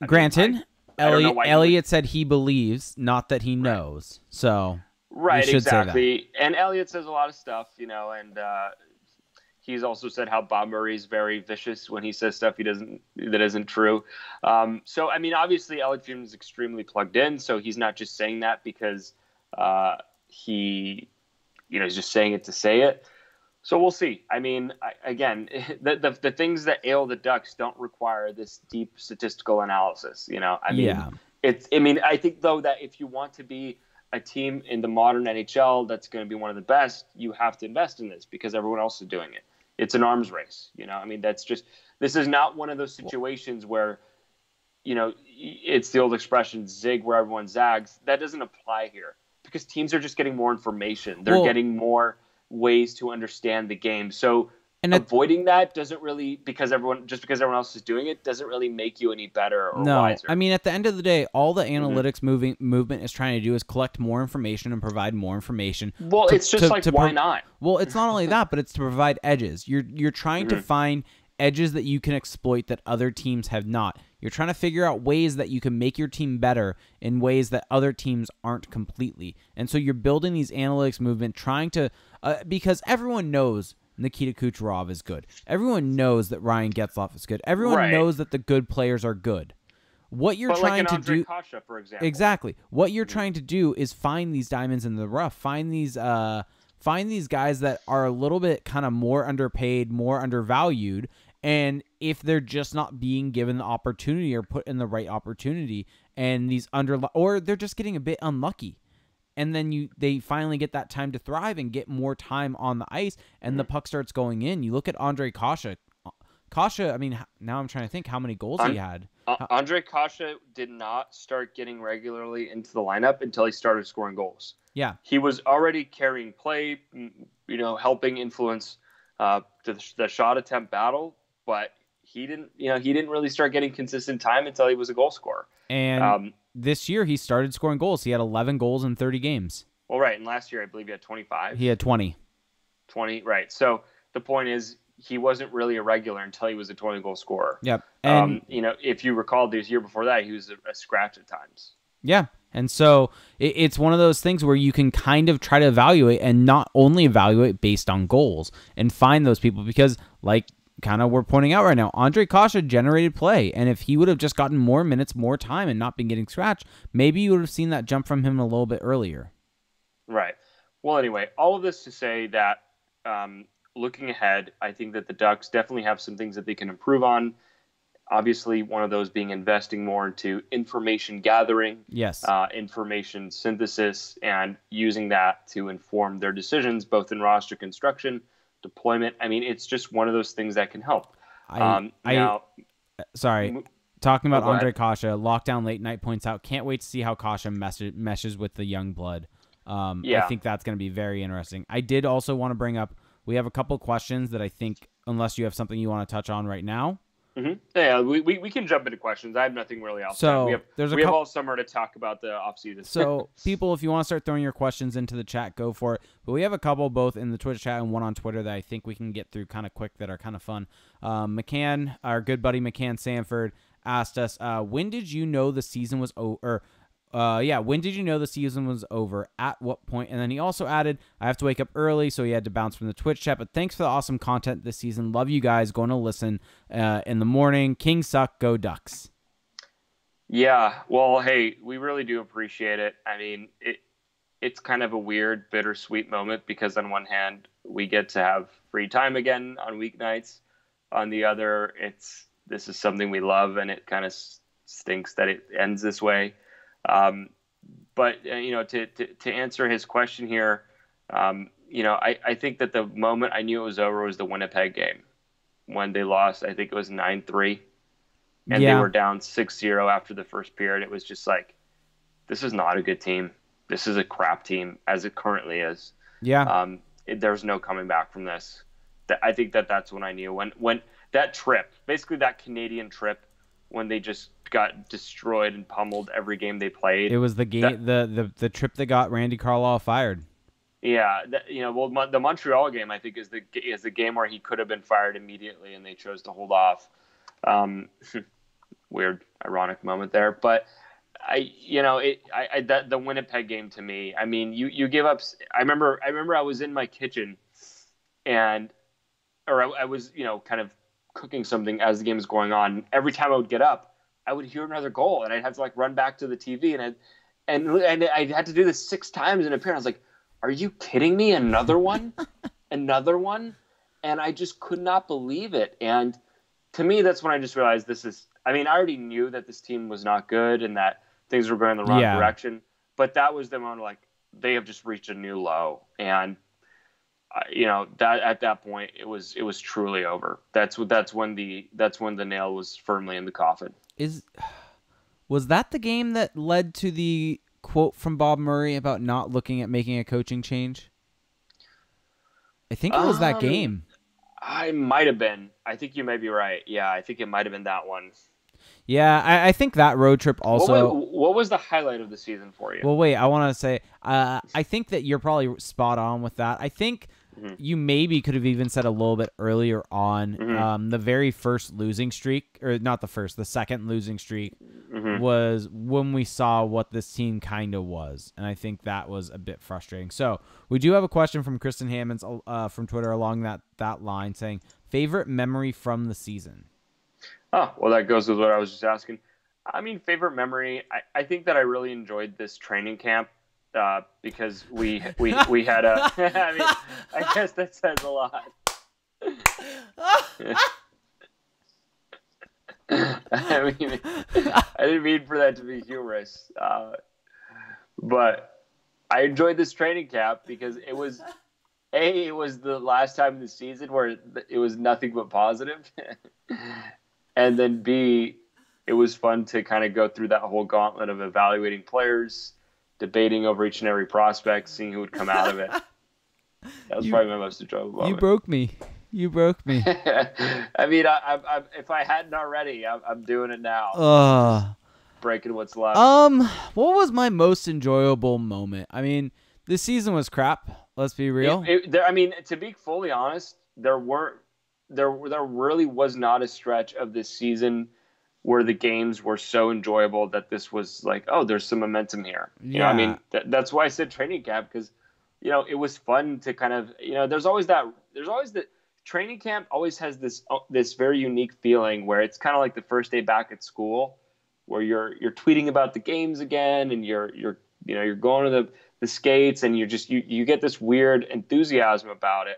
Speaker 2: Granted. Elliot said he believes, not that he knows. So
Speaker 1: right,
Speaker 2: should
Speaker 1: exactly.
Speaker 2: Say that.
Speaker 1: And Elliot says a lot of stuff, and he's also said how Bob Murray's very vicious when he says stuff that isn't true. So I mean, obviously Elliot Friedman is extremely plugged in, so he's not just saying that because he's just saying it to say it. So we'll see. I mean, the things that ail the Ducks don't require this deep statistical analysis. I think though that if you want to be a team in the modern NHL that's going to be one of the best, you have to invest in this because everyone else is doing it. It's an arms race. This is not one of those situations where, it's the old expression zig where everyone zags. That doesn't apply here because teams are just getting more information. They're getting more ways to understand the game. So avoiding that doesn't really, because everyone else is doing it, doesn't really make you any better or wiser.
Speaker 2: I mean, at the end of the day, all the analytics movement is trying to do is collect more information and provide more information.
Speaker 1: Well, why not?
Speaker 2: Well, it's not only that, but it's to provide edges. You're trying to find edges that you can exploit that other teams have not. You're trying to figure out ways that you can make your team better in ways that other teams aren't completely. And so you're building these analytics movement, trying to because everyone knows Nikita Kucherov is good. Everyone knows that Ryan Getzlaf is good. Everyone knows that the good players are good. What you're trying to do,
Speaker 1: Kasha, for example.
Speaker 2: Exactly. What you're trying to do is find these diamonds in the rough. Find these guys that are a little bit kind of more underpaid, more undervalued, and if they're just not being given the opportunity or put in the right opportunity, and or they're just getting a bit unlucky. And then they finally get that time to thrive and get more time on the ice, and the puck starts going in. You look at Ondrej Kase. Kase, I mean, now I'm trying to think how many goals he had.
Speaker 1: Ondrej Kase did not start getting regularly into the lineup until he started scoring goals.
Speaker 2: Yeah.
Speaker 1: He was already carrying play, helping influence the shot attempt battle, but he didn't really start getting consistent time until he was a goal scorer.
Speaker 2: And this year he started scoring goals. He had 11 goals in 30 games.
Speaker 1: Well, right. And last year I believe he had 25.
Speaker 2: He had 20.
Speaker 1: 20, right. So the point is he wasn't really a regular until he was a 20-goal scorer.
Speaker 2: Yep. And
Speaker 1: if you recall this year before that, he was a scratch at times.
Speaker 2: Yeah. And so it's one of those things where you can kind of try to evaluate and not only evaluate based on goals and find those people because like kind of we're pointing out right now, Ondrej Kase generated play. And if he would have just gotten more minutes, more time and not been getting scratched, maybe you would have seen that jump from him a little bit earlier.
Speaker 1: Right. Well, anyway, all of this to say that looking ahead, I think that the Ducks definitely have some things that they can improve on. Obviously, one of those being investing more into information gathering,
Speaker 2: yes,
Speaker 1: information synthesis, and using that to inform their decisions, both in roster construction, deployment. I mean, it's just one of those things that can help.
Speaker 2: Talking about Ondrej Kase, Lockdown Late Night points out, can't wait to see how Kase meshes with the young blood. I think that's going to be very interesting. I did also want to bring up, we have a couple questions that I think, unless you have something you want to touch on right now.
Speaker 1: Mm-hmm. Yeah, we can jump into questions. I have nothing really else.
Speaker 2: So
Speaker 1: we have all summer to talk about the offseason.
Speaker 2: So people, if you want to start throwing your questions into the chat, go for it. But we have a couple both in the Twitch chat and one on Twitter that I think we can get through kind of quick that are kind of fun. McCann, our good buddy McCann Sanford, asked us, when did you know the season was over? When did you know the season was over? At what point? And then he also added, I have to wake up early, so he had to bounce from the Twitch chat. But thanks for the awesome content this season. Love you guys. Going to listen in the morning. Kings suck. Go Ducks.
Speaker 1: Yeah. Well, hey, we really do appreciate it. I mean, it's kind of a weird, bittersweet moment because on one hand, we get to have free time again on weeknights. On the other, this is something we love, and it kind of stinks that it ends this way. But to answer his question here, I think that the moment I knew it was over was the Winnipeg game when they lost. I think it was 9-3, and they were down 6-0 after the first period. It was just like, this is not a good team. This is a crap team as it currently is. Yeah. There's no coming back from this. I think that's when I knew when that trip, basically that Canadian trip, when they just got destroyed and pummeled every game they played.
Speaker 2: It was the game, the trip that got Randy Carlyle fired.
Speaker 1: Yeah, the Montreal game I think is the game where he could have been fired immediately, and they chose to hold off. Weird, ironic moment there, but the Winnipeg game to me. I mean, you give up. I remember I was in my kitchen, I was kind of cooking something as the game was going on. Every time I would get up, I would hear another goal, and I'd have to run back to the TV, and I had to do this 6 times in a period. I was like, "Are you kidding me? Another one, another one," and I just could not believe it. And to me, that's when I just realized this is. I mean, I already knew that this team was not good and that things were going in the wrong direction, but that was the moment they have just reached a new low, and that at that point it was truly over. That's when the nail was firmly in the coffin.
Speaker 2: Was that the game that led to the quote from Bob Murray about not looking at making a coaching change? I think it was that game.
Speaker 1: I might have been. I think you may be right. Yeah, I think it might have been that one.
Speaker 2: Yeah, I think that road trip also...
Speaker 1: What was the highlight of the season for you?
Speaker 2: Well, wait, I want to say, I think that you're probably spot on with that. I think you maybe could have even said a little bit earlier on, the very first losing streak, or not the first, the second losing streak was when we saw what this team kind of was. And I think that was a bit frustrating. So we do have a question from Kristen Hammonds from Twitter along that line saying, favorite memory from the season?
Speaker 1: Oh, well, that goes with what I was just asking. I mean, favorite memory, I think that I really enjoyed this training camp because we had a... I mean, I guess that says a lot. I mean, I didn't mean for that to be humorous, but I enjoyed this training camp because it was the last time in the season where it was nothing but positive. And then B, it was fun to kind of go through that whole gauntlet of evaluating players, debating over each and every prospect, seeing who would come out of it. That was probably my most enjoyable moment.
Speaker 2: You broke me.
Speaker 1: I mean, I if I hadn't already, I'm doing it now. Breaking what's left.
Speaker 2: What was my most enjoyable moment? I mean, this season was crap. Let's be real.
Speaker 1: I mean, to be fully honest, there really was not a stretch of this season where the games were so enjoyable that this was like, oh, there's some momentum here. You know, I mean, that's why I said training camp, because, it was fun to kind of, there's always the training camp always has this very unique feeling where it's kind of like the first day back at school where you're tweeting about the games again, and you're going to the skates, and you get this weird enthusiasm about it.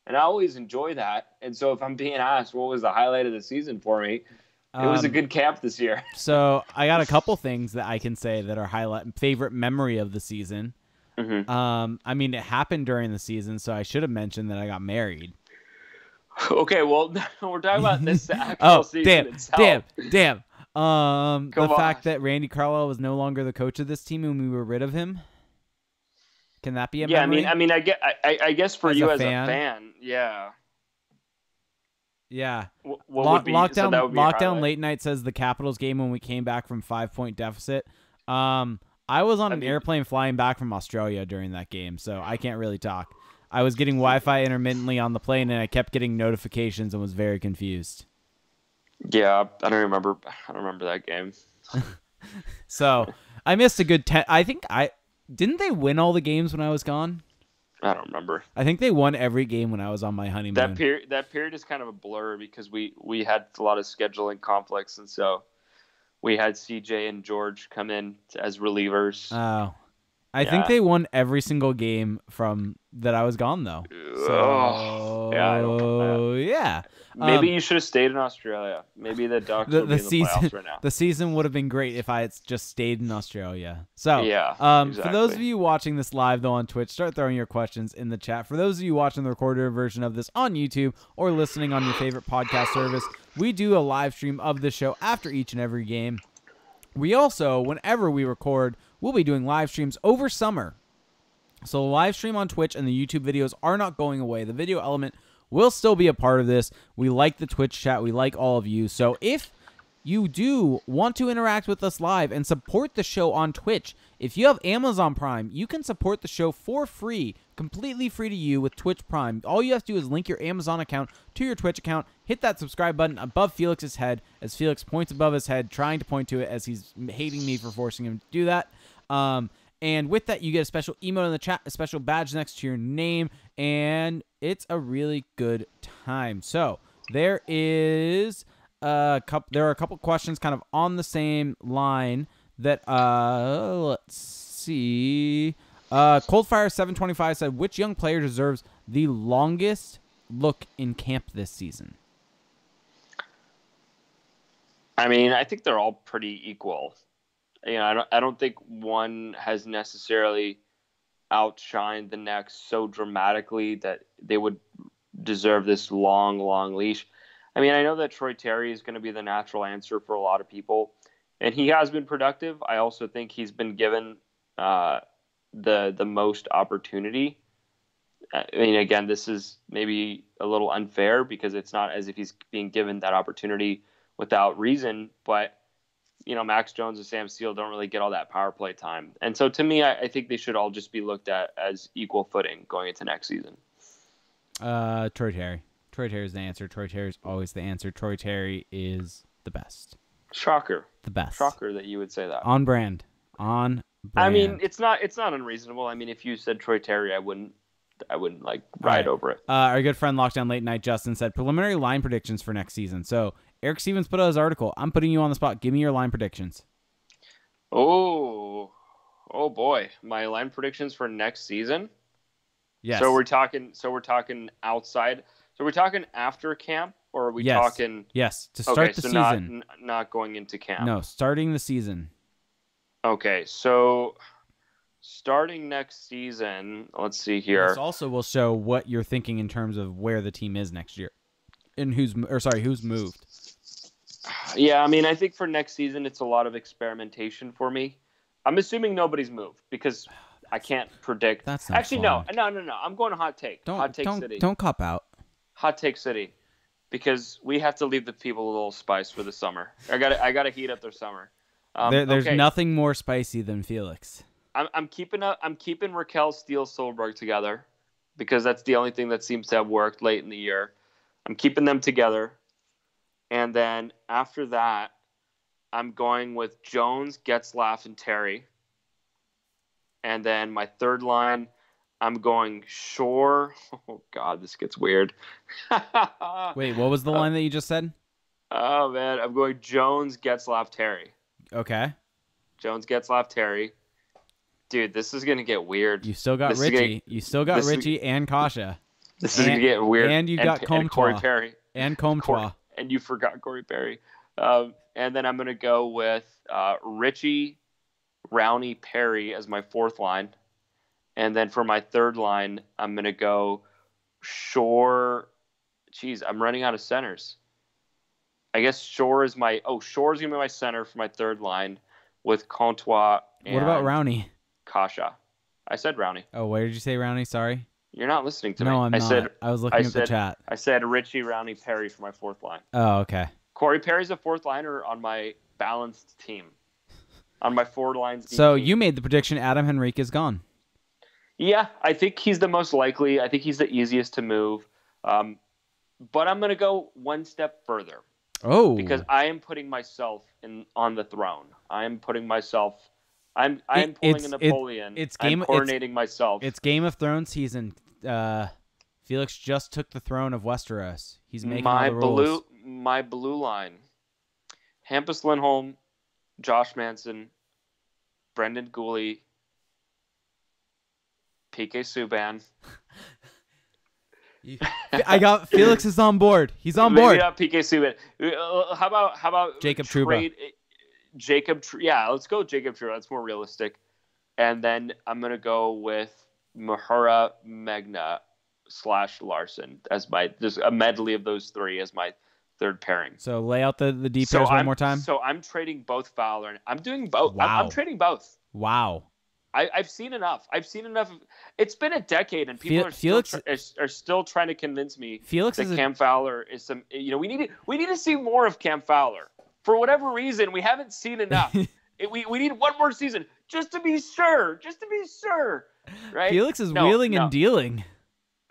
Speaker 1: And I always enjoy that. And so if I'm being asked what was the highlight of the season for me, it was a good camp this year.
Speaker 2: So I got a couple things that I can say that are favorite memory of the season. I mean, it happened during the season, so I should have mentioned that I got married.
Speaker 1: Okay, well, we're talking about this actual season itself.
Speaker 2: Damn. The fact that Randy Carlyle was no longer the coach of this team and we were rid of him. Can that be a
Speaker 1: Yeah,
Speaker 2: memory?
Speaker 1: I guess for
Speaker 2: As
Speaker 1: you
Speaker 2: a
Speaker 1: as
Speaker 2: fan?
Speaker 1: a fan, yeah.
Speaker 2: Yeah.
Speaker 1: What would be so that would be a
Speaker 2: Lockdown
Speaker 1: highlight?
Speaker 2: late night says the Capitals game when we came back from 5-point deficit. I was on
Speaker 1: I
Speaker 2: an
Speaker 1: mean,
Speaker 2: airplane flying back from Australia during that game, so I can't really talk. I was getting Wi-Fi intermittently on the plane, and I kept getting notifications and was very confused.
Speaker 1: yeah, I don't remember. I don't remember that game.
Speaker 2: So I missed a good 10. I think didn't they win all the games when I was gone?
Speaker 1: I don't remember.
Speaker 2: I think they won every game when I was on my honeymoon.
Speaker 1: That period is kind of a blur because we had a lot of scheduling conflicts, and so we had CJ and George come in as relievers.
Speaker 2: Oh, I think they won every single game from that I was gone though. So
Speaker 1: yeah, I don't.
Speaker 2: Yeah.
Speaker 1: Maybe you should have stayed in Australia. Maybe the Ducks would be in the playoffs right now.
Speaker 2: The season would have been great if I had just stayed in Australia. So
Speaker 1: yeah,
Speaker 2: exactly. For those of you watching this live though on Twitch, start throwing your questions in the chat. For those of you watching the recorded version of this on YouTube or listening on your favorite podcast service, we do a live stream of the show after each and every game. We also, whenever we record, we'll be doing live streams over summer. So the live stream on Twitch and the YouTube videos are not going away. The video element will still be a part of this. We like the Twitch chat. We like all of you. So if you do want to interact with us live and support the show on Twitch, if you have Amazon Prime, you can support the show for free, completely free to you with Twitch Prime. All you have to do is link your Amazon account to your Twitch account, hit that subscribe button above Felix's head as Felix points above his head, trying to point to it as he's hating me for forcing him to do that. And with that, you get a special emote in the chat, a special badge next to your name, and it's a really good time. So there is there are a couple questions kind of on the same line that let's see. Coldfire 725 said, which young player deserves the longest look in camp this season?
Speaker 1: I mean, I think they're all pretty equal. You know, I don't think one has necessarily outshined the next so dramatically that they would deserve this long leash. I mean, I know that Troy Terry is going to be the natural answer for a lot of people, and he has been productive. I also think he's been given the most opportunity. I mean, again, this is maybe a little unfair because it's not as if he's being given that opportunity without reason, but you know, Max Jones and Sam Steele don't really get all that power play time. And so to me, I think they should all just be looked at as equal footing going into next season.
Speaker 2: Troy Terry. Troy Terry is the answer. Troy Terry is always the answer. Troy Terry is the best.
Speaker 1: Shocker.
Speaker 2: The best.
Speaker 1: Shocker that you would say that.
Speaker 2: On brand. On brand.
Speaker 1: I mean, it's not unreasonable. I mean, if you said Troy Terry, I wouldn't like ride over it.
Speaker 2: Our good friend Lockdown Late Night Justin said preliminary line predictions for next season. So Eric Stevens put out his article. I'm putting you on the spot. Give me your line predictions.
Speaker 1: Oh boy, my line predictions for next season.
Speaker 2: Yes.
Speaker 1: So we're talking outside. So we're talking after camp, or are we talking?
Speaker 2: Yes, to start the season.
Speaker 1: Not going into camp.
Speaker 2: No, starting the season.
Speaker 1: Okay, so starting next season, let's see here.
Speaker 2: This also will show what you're thinking in terms of where the team is next year, and who's moved.
Speaker 1: Yeah, I mean, I think for next season, it's a lot of experimentation for me. I'm assuming nobody's moved because I can't predict.
Speaker 2: That's not
Speaker 1: actually
Speaker 2: fun.
Speaker 1: no. I'm going to hot take. City.
Speaker 2: Don't cop out.
Speaker 1: Hot take city, because we have to leave the people a little spice for the summer. I gotta heat up their summer.
Speaker 2: There's nothing more spicy than Felix.
Speaker 1: I'm keeping Raquel Steele Solberg together because that's the only thing that seems to have worked late in the year. I'm keeping them together. And then after that, I'm going with Jones, Getzlaf, and Terry. And then my third line, I'm going Shore. Oh, God, this gets weird.
Speaker 2: Wait, what was the line that you just said?
Speaker 1: Oh, man. I'm going Jones, Getzlaf, Terry.
Speaker 2: Okay.
Speaker 1: Jones, Getzlaf, Terry. Dude, this is going to get weird.
Speaker 2: You still got Richie. You still got Richie and Kasha.
Speaker 1: This is going to get weird.
Speaker 2: And you got Comtois.
Speaker 1: And Corey Perry.
Speaker 2: And Comtois.
Speaker 1: And you forgot Corey Perry. And then I'm going to go with Richie, Rowney, Perry as my fourth line. And then for my third line, I'm going to go Shore. Jeez, I'm running out of centers. I guess Shore is going to be my center for my third line with Comtois and
Speaker 2: what about Rowney?
Speaker 1: Kasha. I said Rowney.
Speaker 2: Oh, where did you say Rowney? Sorry.
Speaker 1: You're not listening to me.
Speaker 2: No, I'm not. I was looking at the chat.
Speaker 1: I said Richie, Rowney, Perry for my fourth line.
Speaker 2: Oh, okay.
Speaker 1: Corey Perry's a fourth liner on my balanced team. On my forward lines.
Speaker 2: So
Speaker 1: team.
Speaker 2: You made the prediction Adam Henrique is gone.
Speaker 1: Yeah, I think he's the most likely. I think he's the easiest to move. But I'm going to go one step further.
Speaker 2: Oh.
Speaker 1: Because I am putting myself on the throne. I am putting myself. I'm pulling a Napoleon. I'm coordinating myself.
Speaker 2: It's Game of Thrones season. Felix just took the throne of Westeros. He's making all the rules.
Speaker 1: My blue line. Hampus Lindholm, Josh Manson, Brendan Guhle, PK Subban.
Speaker 2: I got Felix is on board. He's on board.
Speaker 1: Maybe not PK Subban. How about
Speaker 2: Jacob Trouba?
Speaker 1: Yeah, let's go Jacob Trouba. That's more realistic. And then I'm gonna go with Mahura, Magna / Larson as just a medley of those three as my third pairing.
Speaker 2: So lay out the deep pairs one more time.
Speaker 1: So I'm trading both Fowler. And I'm doing both.
Speaker 2: Wow.
Speaker 1: I'm trading both.
Speaker 2: Wow.
Speaker 1: I've seen enough. It's been a decade, and people are still trying to convince me that Cam Fowler is some. We need to see more of Cam Fowler. For whatever reason, we haven't seen enough. We need one more season just to be sure. Right?
Speaker 2: Felix is wheeling and dealing.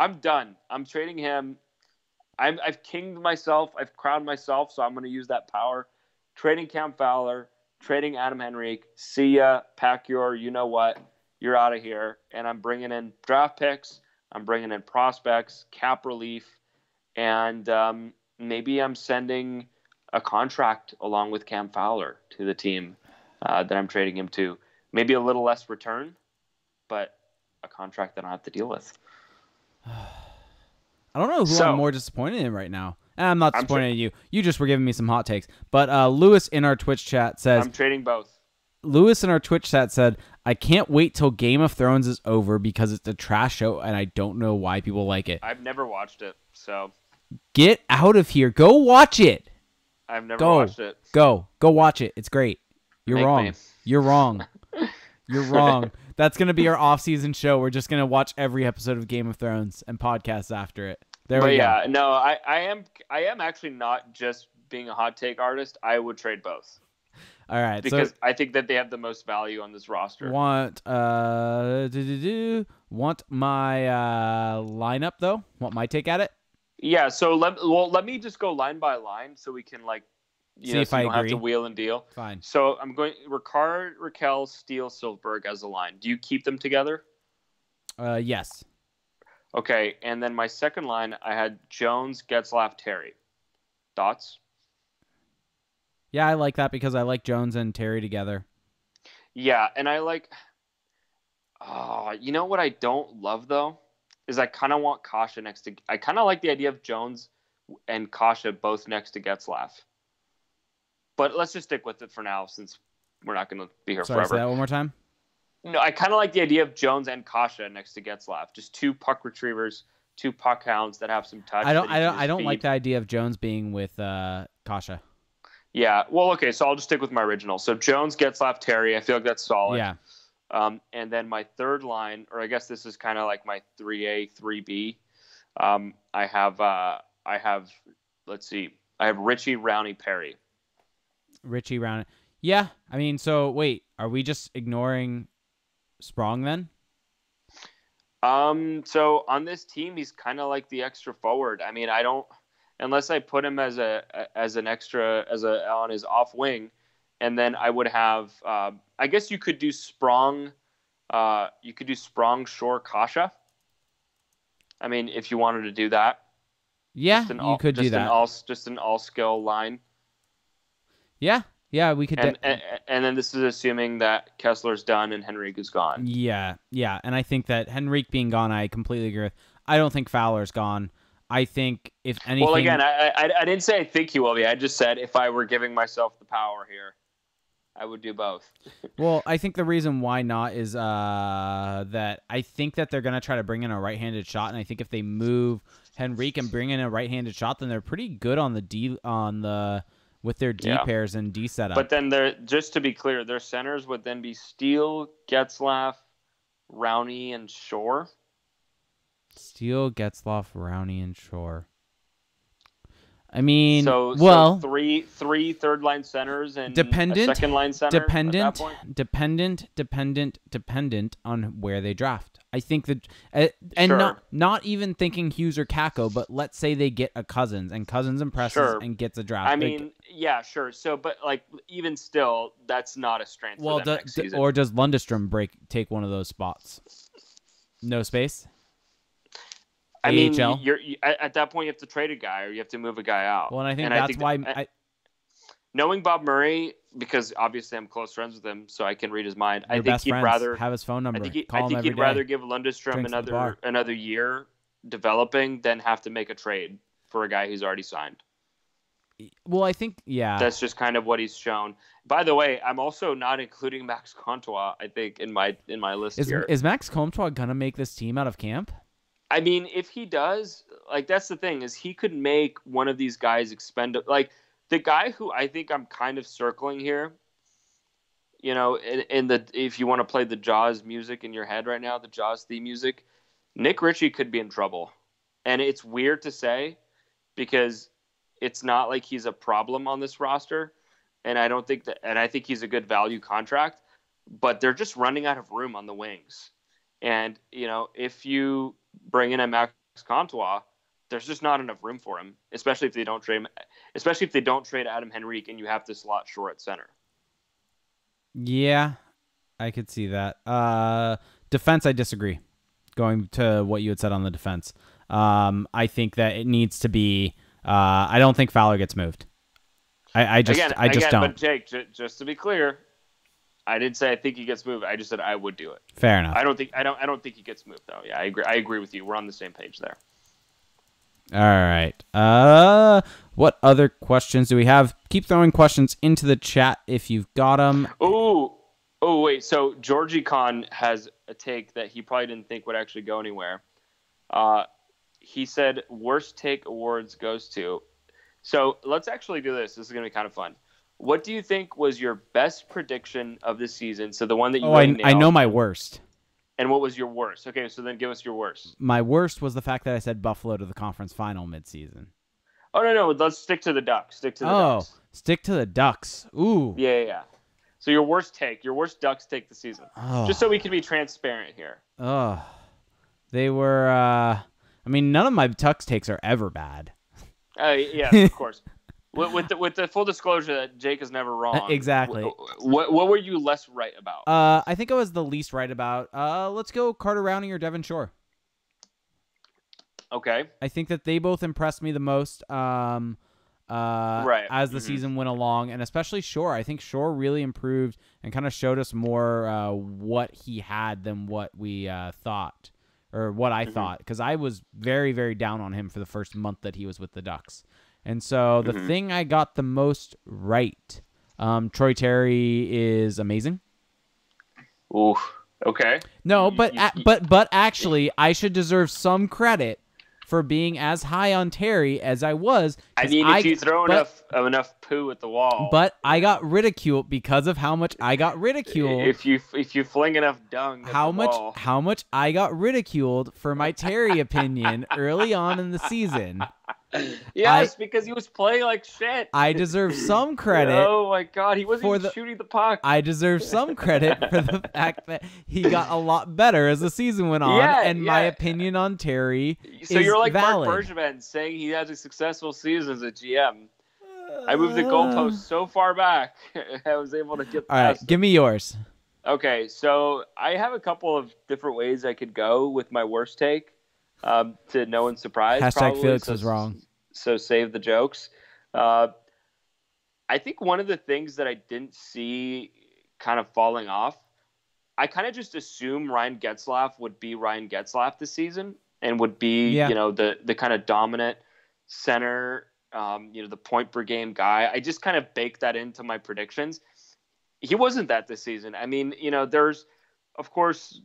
Speaker 1: I'm done. I'm trading him. I've kinged myself. I've crowned myself, so I'm going to use that power. Trading Cam Fowler. Trading Adam Henrique. See ya. Pack you know what. You're out of here. And I'm bringing in draft picks. I'm bringing in prospects, cap relief, and maybe I'm sending a contract along with Cam Fowler to the team that I'm trading him to. Maybe a little less return, but a contract that I don't have to deal with.
Speaker 2: I don't know who I'm more disappointed in right now. And I'm not disappointed in you. You just were giving me some hot takes. But Lewis in our Twitch chat says...
Speaker 1: I'm trading both.
Speaker 2: Lewis in our Twitch chat said, I can't wait till Game of Thrones is over because it's a trash show and I don't know why people like it.
Speaker 1: I've never watched it, so...
Speaker 2: Get out of here. Go watch it.
Speaker 1: I've never watched it.
Speaker 2: Go watch it. It's great. You're wrong. You're wrong. You're wrong. That's going to be our off-season show. We're just going to watch every episode of Game of Thrones and podcasts after it. There we go.
Speaker 1: Yeah, no, I am actually not just being a hot take artist. I would trade both.
Speaker 2: All right,
Speaker 1: because I think that they have the most value on this roster.
Speaker 2: Want my lineup though? Want my take at it?
Speaker 1: Yeah. So let me just go line by line so we can
Speaker 2: see if I
Speaker 1: don't
Speaker 2: agree.
Speaker 1: have to wheel and deal.
Speaker 2: Fine.
Speaker 1: So I'm going Ricard, Raquel, Steele, Silfberg as a line. Do you keep them together?
Speaker 2: Yes.
Speaker 1: Okay, and then my second line, I had Jones, Getzlaf, Terry. Thoughts?
Speaker 2: Yeah, I like that because I like Jones and Terry together.
Speaker 1: Yeah, and I like... you know what I don't love, though? Is I kind of want Kasha next to... I kind of like the idea of Jones and Kasha both next to Getzlaf. But let's just stick with it for now since we're not going to be here forever.
Speaker 2: Say that one more time?
Speaker 1: No, I kind of like the idea of Jones and Kasha next to Getzlaf. Just two puck retrievers, two puck hounds that have some touch.
Speaker 2: I don't like the idea of Jones being with Kasha.
Speaker 1: Yeah. Well, okay. So I'll just stick with my original. So Jones, Getzlaf, Terry. I feel like that's solid.
Speaker 2: Yeah.
Speaker 1: And then my third line, or I guess this is kind of like my 3A, 3B. I have. Let's see. I have Richie, Rowney, Perry.
Speaker 2: Richie, Rowney. Yeah. I mean, so wait, are we just ignoring Sprong then?
Speaker 1: So on this team, he's kind of like the extra forward. I mean, I don't, unless I put him as an extra on his off wing, and then I would have. I guess you could do Sprong. You could do Sprong, Shore, Kasha. I mean, if you wanted to do that.
Speaker 2: Yeah, you could do that.
Speaker 1: Just an all skill line.
Speaker 2: Yeah, we could.
Speaker 1: And then this is assuming that Kessler's done and Henrique is gone.
Speaker 2: Yeah, and I think that Henrique being gone, I completely agree with. I don't think Fowler's gone. I think if anything.
Speaker 1: Well, again, I didn't say I think he will be. I just said if I were giving myself the power here, I would do both.
Speaker 2: Well, I think the reason why not is that I think that they're gonna try to bring in a right-handed shot, and I think if they move Henrique and bring in a right-handed shot, then they're pretty good on the with their D pairs and D setup.
Speaker 1: But then just to be clear, their centers would then be Steele, Getzlaf, Rowney, and Shore.
Speaker 2: Steele, Getzlaf, Rowney, and Shore. I mean,
Speaker 1: So
Speaker 2: well,
Speaker 1: three third line centers and a second line center at that point?
Speaker 2: dependent on where they draft. I think that, and
Speaker 1: Sure.
Speaker 2: not even thinking Hughes or Kako, but let's say they get a Cousins and Cousins impresses
Speaker 1: Sure.
Speaker 2: and gets a draft.
Speaker 1: I mean, yeah, sure. So, but like even still, that's not a strength for them next season.
Speaker 2: Or does Lundestrom take one of those spots? No space.
Speaker 1: I mean,
Speaker 2: AHL?
Speaker 1: at that point you have to trade a guy or you have to move a guy out.
Speaker 2: Well, and I think that's why
Speaker 1: knowing Bob Murray, because obviously I'm close friends with him, so I can read his mind. I think he'd rather
Speaker 2: have his phone number.
Speaker 1: I think he'd rather give Lundestrom another year developing than have to make a trade for a guy who's already signed.
Speaker 2: Well, I think
Speaker 1: that's just kind of what he's shown. By the way, I'm also not including Max Comtois, I think, in my list here.
Speaker 2: Is Max Comtois gonna make this team out of camp?
Speaker 1: I mean, if he does, like, that's the thing, is he could make one of these guys expendable. Like, the guy who I think I'm kind of circling here, you know, if you want to play the Jaws music in your head right now, the Jaws theme music, Nick Ritchie could be in trouble. And it's weird to say because it's not like he's a problem on this roster. And I think he's a good value contract, but they're just running out of room on the wings. And, you know, if you bring in a Max Comtois, there's just not enough room for him, especially if they don't trade Adam Henrique and you have to slot Shore at center.
Speaker 2: Yeah, I could see that. Defense, I disagree. Going to what you had said on the defense, I think that it needs to be. I don't think Fowler gets moved. I just don't.
Speaker 1: But Jake, just to be clear, I didn't say I think he gets moved. I just said I would do it.
Speaker 2: Fair enough.
Speaker 1: I don't think he gets moved though. Yeah, I agree with you. We're on the same page there.
Speaker 2: All right. What other questions do we have? Keep throwing questions into the chat if you've got them.
Speaker 1: Oh, wait. So Georgie Khan has a take that he probably didn't think would actually go anywhere. He said worst take awards goes to. So let's actually do this. This is going to be kind of fun. What do you think was your best prediction of the season? So the one that you
Speaker 2: I know my worst.
Speaker 1: And what was your worst? Okay, so then give us your worst.
Speaker 2: My worst was the fact that I said Buffalo to the conference final midseason.
Speaker 1: Oh, no. Let's stick to the Ducks. Stick to the Ducks.
Speaker 2: Ooh.
Speaker 1: Yeah. So your worst Ducks take the season.
Speaker 2: Oh.
Speaker 1: Just so we can be transparent here.
Speaker 2: Oh. They were, I mean, none of my Ducks takes are ever bad.
Speaker 1: Yeah, of course. With the full disclosure that Jake is never wrong.
Speaker 2: Exactly.
Speaker 1: What were you less right about?
Speaker 2: I think I was the least right about. Let's go Carter Rowney or Devin Shore.
Speaker 1: Okay.
Speaker 2: I think that they both impressed me the most.
Speaker 1: Right.
Speaker 2: As the season went along, and especially Shore. I think Shore really improved and kind of showed us more what he had than what we thought, or what I thought, because I was very, very down on him for the first month that he was with the Ducks. And so the thing I got the most right, Troy Terry is amazing.
Speaker 1: Ooh, okay.
Speaker 2: No, but actually, I should deserve some credit for being as high on Terry as I was.
Speaker 1: I mean, if you throw enough poo at the wall.
Speaker 2: But I got ridiculed because of how much I got ridiculed.
Speaker 1: If you fling enough dung at the wall.
Speaker 2: How much I got ridiculed for my Terry opinion early on in the season.
Speaker 1: Yes, because he was playing like shit.
Speaker 2: I deserve some credit.
Speaker 1: Oh my god, he wasn't even shooting the puck.
Speaker 2: I deserve some credit for the fact that he got a lot better as the season went on, my opinion on Terry
Speaker 1: so
Speaker 2: is
Speaker 1: you're like
Speaker 2: valid.
Speaker 1: Mark Bergevin saying he has a successful season as a GM. I moved the goalpost so far back, I was able to get past
Speaker 2: All right, give me yours.
Speaker 1: Okay, so I have a couple of different ways I could go with my worst take. To no one's surprise.
Speaker 2: Hashtag Felix was wrong.
Speaker 1: So save the jokes. I think one of the things that I didn't see kind of falling off, I kind of just assumed Ryan Getzlaf would be Ryan Getzlaf this season and would be, the kind of dominant center, the point per game guy. I just kind of baked that into my predictions. He wasn't that this season. I mean, there's, of course,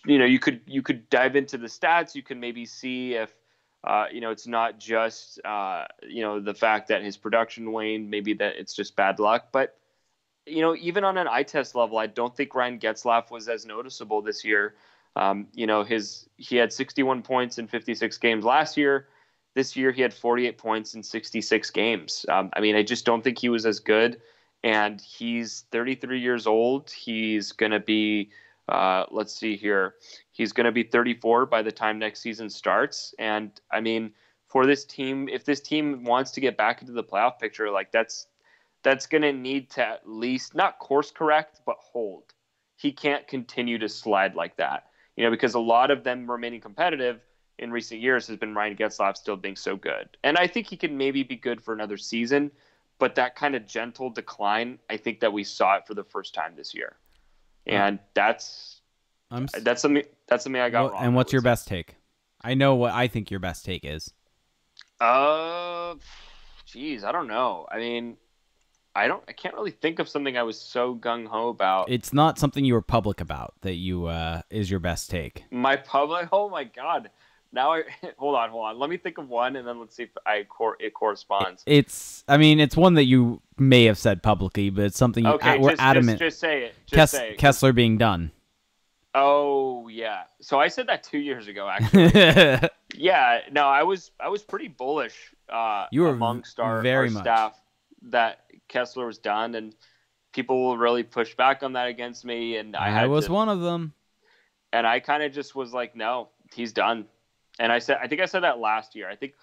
Speaker 1: you could dive into the stats. You can maybe see if, it's not just, the fact that his production waned, maybe that it's just bad luck. But even on an eye test level, I don't think Ryan Getzlaf was as noticeable this year. He had 61 points in 56 games last year. This year, he had 48 points in 66 games. I just don't think he was as good. And he's 33 years old. He's going to be, let's see here, he's going to be 34 by the time next season starts. And for this team, if this team wants to get back into the playoff picture, like that's going to need to at least not course correct, but hold. He can't continue to slide like that, because a lot of them remaining competitive in recent years has been Ryan Getzlaf still being so good. And I think he can maybe be good for another season, but that kind of gentle decline, I think that we saw it for the first time this year. And that's something I got wrong.
Speaker 2: And what's your best take? I know what I think your best take is.
Speaker 1: I don't know. I can't really think of something I was so gung ho about.
Speaker 2: It's not something you were public about that you is your best take.
Speaker 1: My public? Oh my God! Now hold on. Let me think of one, and then let's see if it corresponds.
Speaker 2: It's one that you may have said publicly, but it's something we're adamant.
Speaker 1: Just say it.
Speaker 2: Kessler being done.
Speaker 1: Oh yeah. So I said that 2 years ago, actually. Yeah. No, I was pretty bullish.
Speaker 2: You were
Speaker 1: amongst our
Speaker 2: very much
Speaker 1: staff that Kessler was done, and people really pushed back on that against me, and I was
Speaker 2: one of them.
Speaker 1: And I kind of just was like, no, he's done. And I think I said that last year. I think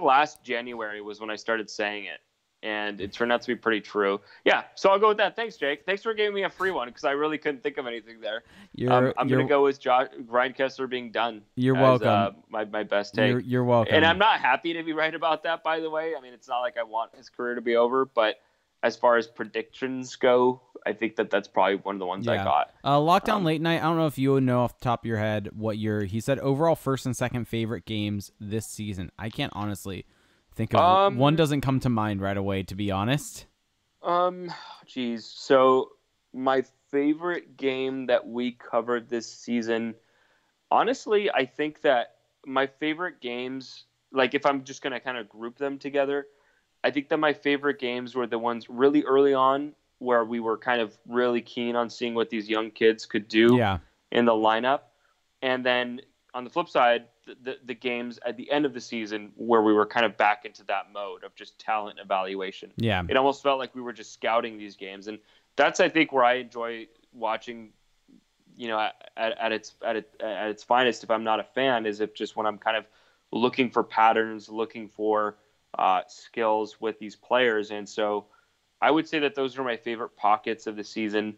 Speaker 1: last January was when I started saying it, and it turned out to be pretty true. Yeah, so I'll go with that. Thanks, Jake. Thanks for giving me a free one because I really couldn't think of anything there. I'm going to go with Ryan Kessler being done.
Speaker 2: You're welcome.
Speaker 1: My best take.
Speaker 2: You're welcome.
Speaker 1: And I'm not happy to be right about that, by the way. It's not like I want his career to be over, but as far as predictions go, I think that's probably one of the ones I got.
Speaker 2: Lockdown Late Night, I don't know if you would know off the top of your head he said overall first and second favorite games this season. I can't honestly think of one. Doesn't come to mind right away, to be honest.
Speaker 1: So my favorite game that we covered this season, honestly, I think that my favorite games, like if I'm just going to kind of group them together, I think that my favorite games were the ones really early on where we were kind of really keen on seeing what these young kids could do in the lineup. And then on the flip side, the games at the end of the season where we were kind of back into that mode of just talent evaluation.
Speaker 2: Yeah.
Speaker 1: It almost felt like we were just scouting these games. And that's, I think, where I enjoy watching, at its finest, if I'm not a fan, is if just when I'm kind of looking for patterns, looking for skills with these players. And so I would say that those are my favorite pockets of the season.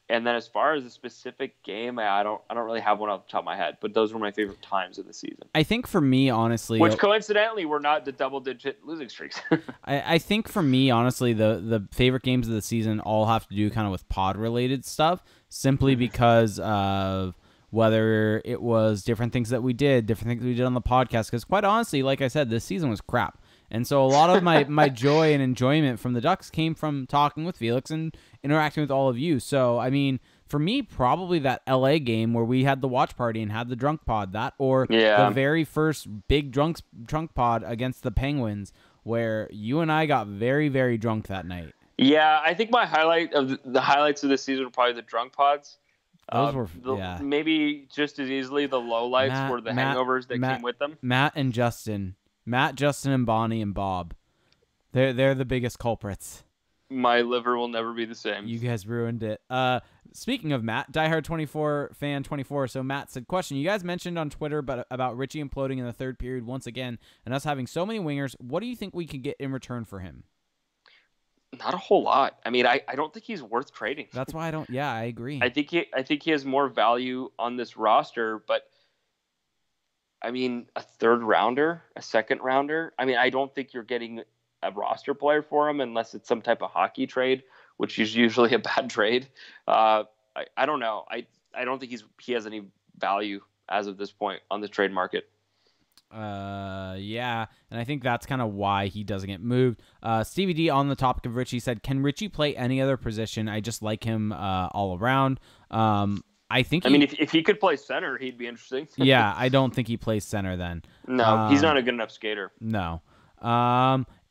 Speaker 1: And then as far as a specific game, I don't really have one off the top of my head, but those were my favorite times of the season.
Speaker 2: I think for me, honestly,
Speaker 1: which coincidentally were not the double-digit losing streaks.
Speaker 2: I think for me, honestly, the favorite games of the season all have to do kind of with pod-related stuff, simply because of whether it was different things that we did on the podcast. Because quite honestly, like I said, this season was crap. And so a lot of my joy and enjoyment from the Ducks came from talking with Felix and interacting with all of you. So, for me, probably that LA game where we had the watch party and had the drunk pod, the very first big drunk pod against the Penguins where you and I got very, very drunk that night.
Speaker 1: Yeah, I think my highlights of this season were probably the drunk pods.
Speaker 2: Those were
Speaker 1: maybe just as easily the lowlights were the hangovers that came with them.
Speaker 2: Matt, Justin, and Bonnie and Bob. They're the biggest culprits.
Speaker 1: My liver will never be the same.
Speaker 2: You guys ruined it. Speaking of Matt, diehard24 fan 24. So Matt said, question, you guys mentioned on Twitter about Richie imploding in the third period once again and us having so many wingers. What do you think we could get in return for him?
Speaker 1: Not a whole lot. I don't think he's worth trading.
Speaker 2: That's why I agree.
Speaker 1: I think he has more value on this roster, but a third rounder, a second rounder. I don't think you're getting a roster player for him unless it's some type of hockey trade, which is usually a bad trade. I don't know. I don't think he has any value as of this point on the trade market.
Speaker 2: Yeah, and I think that's kind of why he doesn't get moved. Stevie D on the topic of Richie said, can Richie play any other position? I just like him all around. I think
Speaker 1: if he could play center, he'd be interesting.
Speaker 2: Yeah, I don't think he plays center then.
Speaker 1: No, he's not a good enough skater.
Speaker 2: No.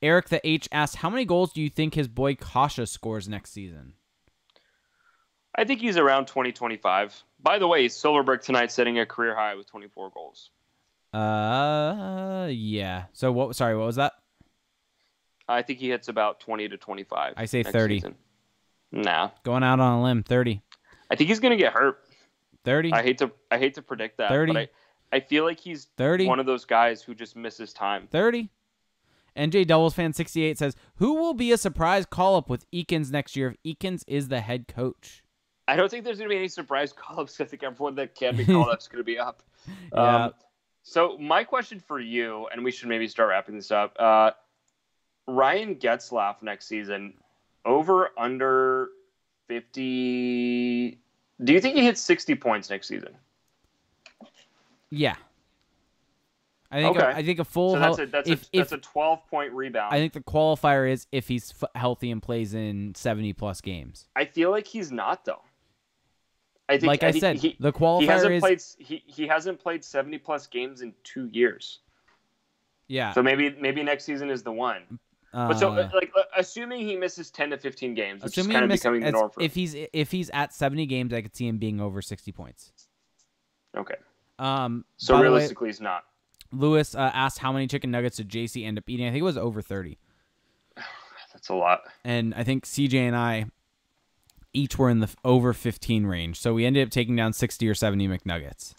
Speaker 2: Eric the H asked, how many goals do you think his boy Kasha scores next season?
Speaker 1: I think he's around 20-25. By the way, Silverberg tonight setting a career high with 24 goals.
Speaker 2: Yeah. So what was that?
Speaker 1: I think he hits about 20 to 25.
Speaker 2: I say
Speaker 1: next
Speaker 2: 30.
Speaker 1: Season. Nah.
Speaker 2: Going out on a limb, 30.
Speaker 1: I think he's going to get hurt.
Speaker 2: 30.
Speaker 1: I hate to predict that,
Speaker 2: 30.
Speaker 1: but I feel like he's
Speaker 2: 30.
Speaker 1: one of those guys who just misses time.
Speaker 2: 30. NJ Doubles Fan 68 says, who will be a surprise call-up with Eakins next year if Eakins is the head coach?
Speaker 1: I don't think there's going to be any surprise call-ups. I think everyone that can be called up is going to be up.
Speaker 2: Yeah.
Speaker 1: So my question for you, and we should maybe start wrapping this up, Ryan Getzlaf next season, over, under 50. Do you think he hits 60 points next season?
Speaker 2: Yeah. I think a full.
Speaker 1: So that's a 12-point rebound.
Speaker 2: I think the qualifier is if he's healthy and plays in 70+ games.
Speaker 1: I feel like he's not, though. The qualifier he hasn't played 70+ games in 2 years.
Speaker 2: Yeah.
Speaker 1: So maybe next season is the one. But so assuming he misses 10 to 15 games, which is kind of becoming the norm for him.
Speaker 2: If he's at 70 games, I could see him being over 60 points.
Speaker 1: Okay.
Speaker 2: So
Speaker 1: realistically, he's not.
Speaker 2: Lewis asked how many chicken nuggets did JC end up eating. I think it was over 30.
Speaker 1: That's a lot.
Speaker 2: And I think CJ and I each were in the over 15 range. So we ended up taking down 60 or 70 McNuggets.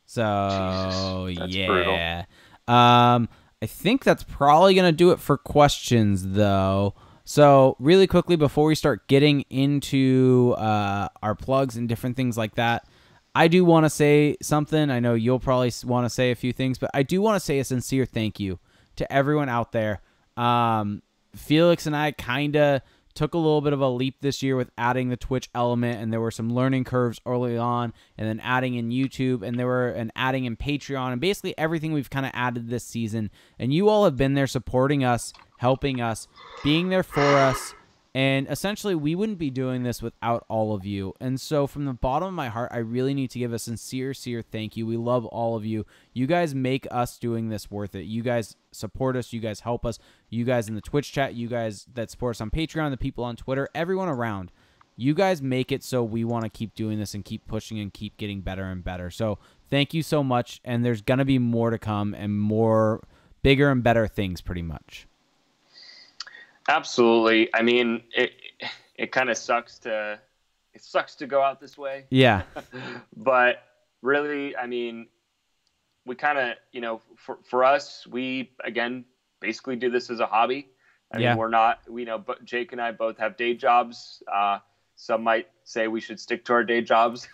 Speaker 2: So,
Speaker 1: Jesus, that's
Speaker 2: yeah. Brutal. I think that's probably going to do it for questions, though. So really quickly, before we start getting into our plugs and different things like that, I do want to say something. I know you'll probably want to say a few things, but I do want to say a sincere thank you to everyone out there. Felix and I kind of took a little bit of a leap this year with adding the Twitch element, and there were some learning curves early on, and then adding in YouTube, and there were adding in Patreon, and basically everything we've kind of added this season. And you all have been there supporting us, helping us, being there for us. And essentially, we wouldn't be doing this without all of you. And so from the bottom of my heart, I really need to give a sincere thank you. We love all of you. You guys make us doing this worth it. You guys support us. You guys help us. You guys in the Twitch chat. You guys that support us on Patreon. The people on Twitter. Everyone around. You guys make it so we want to keep doing this and keep pushing and keep getting better and better. So thank you so much. And there's going to be more to come and more bigger and better things pretty much.
Speaker 1: Absolutely. I mean, it kind of sucks to go out this way.
Speaker 2: Yeah.
Speaker 1: But really, I mean, we kind of, for us, we again basically do this as a hobby. I mean, we're not, but Jake and I both have day jobs. Some might say we should stick to our day jobs,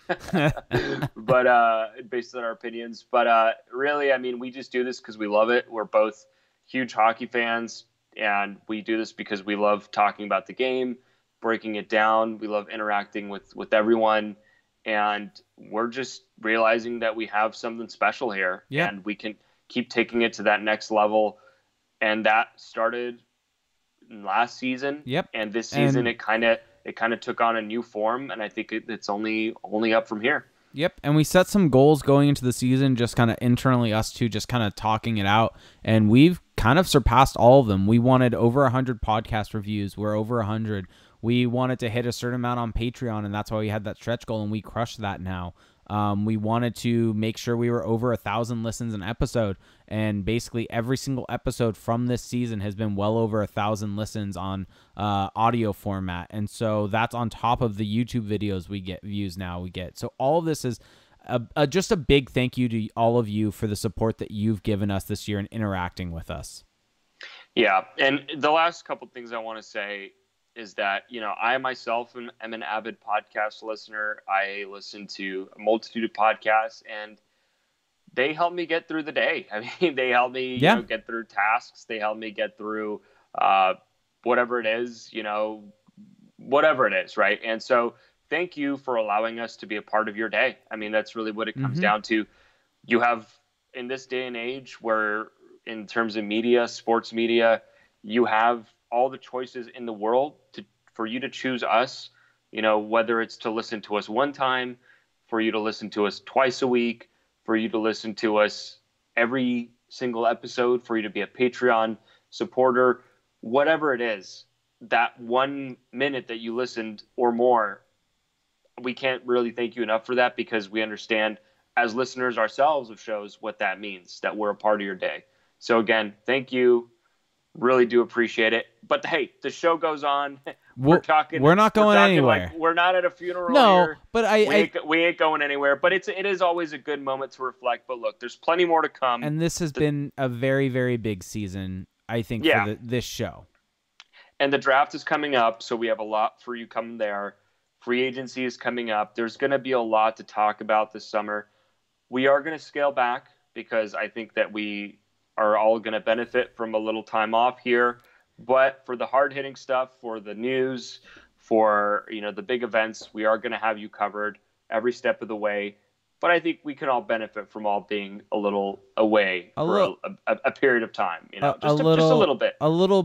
Speaker 1: but based on our opinions. But really, I mean, we just do this because we love it. We're both huge hockey fans. And we do this because we love talking about the game, breaking it down. We love interacting with everyone. And we're just realizing that we have something special here.
Speaker 2: Yeah.
Speaker 1: And we can keep taking it to that next level. And that started last season.
Speaker 2: Yep.
Speaker 1: And this season, it kind of took on a new form. And I think it's only up from here.
Speaker 2: Yep, and we set some goals going into the season, just kind of internally, us two, just kind of talking it out, and we've kind of surpassed all of them. We wanted over 100 podcast reviews. We're over 100. We wanted to hit a certain amount on Patreon, and that's why we had that stretch goal, and we crushed that now. We wanted to make sure we were over 1,000 listens an episode, and basically every single episode from this season has been well over 1,000 listens on audio format, and so that's on top of the YouTube videos we get views now we get. So all of this is just a big thank you to all of you for the support that you've given us this year and interacting with us.
Speaker 1: Yeah, and the last couple things I want to say is that, I myself am an avid podcast listener. I listen to a multitude of podcasts, and they help me get through the day. I mean, they help me get through tasks. They help me get through whatever it is, whatever it is, right? And so thank you for allowing us to be a part of your day. I mean, that's really what it comes down to. You have, in this day and age where in terms of media, sports media, you have all the choices in the world for you to choose us, whether it's to listen to us one time, for you to listen to us twice a week, for you to listen to us every single episode, for you to be a Patreon supporter, whatever it is, that 1 minute that you listened or more, we can't really thank you enough for that, because we understand as listeners ourselves of shows what that means, that we're a part of your day. So again, thank you. Really do appreciate it. But hey, the show goes on. We're
Speaker 2: not going anywhere.
Speaker 1: Like we're not at a funeral here.
Speaker 2: But
Speaker 1: we ain't going anywhere. But it is always a good moment to reflect. But look, there's plenty more to come.
Speaker 2: And this has been a very, very big season, I think, for this show.
Speaker 1: And the draft is coming up, so we have a lot for you coming there. Free agency is coming up. There's going to be a lot to talk about this summer. We are going to scale back because I think that we are all going to benefit from a little time off here. But for the hard-hitting stuff, for the news, for the big events, we are going to have you covered every step of the way. But I think we can all benefit from all being a little away for a period of time. Just a little bit.
Speaker 2: A little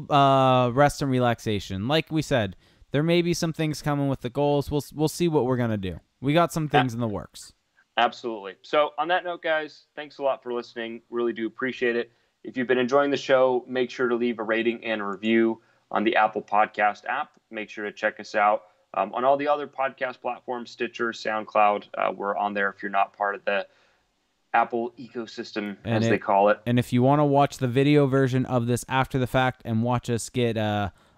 Speaker 2: rest and relaxation. Like we said, there may be some things coming with the goals. We'll see what we're going to do. We got some things in the works.
Speaker 1: Absolutely. So on that note, guys, thanks a lot for listening. Really do appreciate it. If you've been enjoying the show, make sure to leave a rating and a review on the Apple Podcast app. Make sure to check us out on all the other podcast platforms, Stitcher, SoundCloud. We're on there if you're not part of the Apple ecosystem, as they call it.
Speaker 2: And if you want to watch the video version of this after the fact and watch us get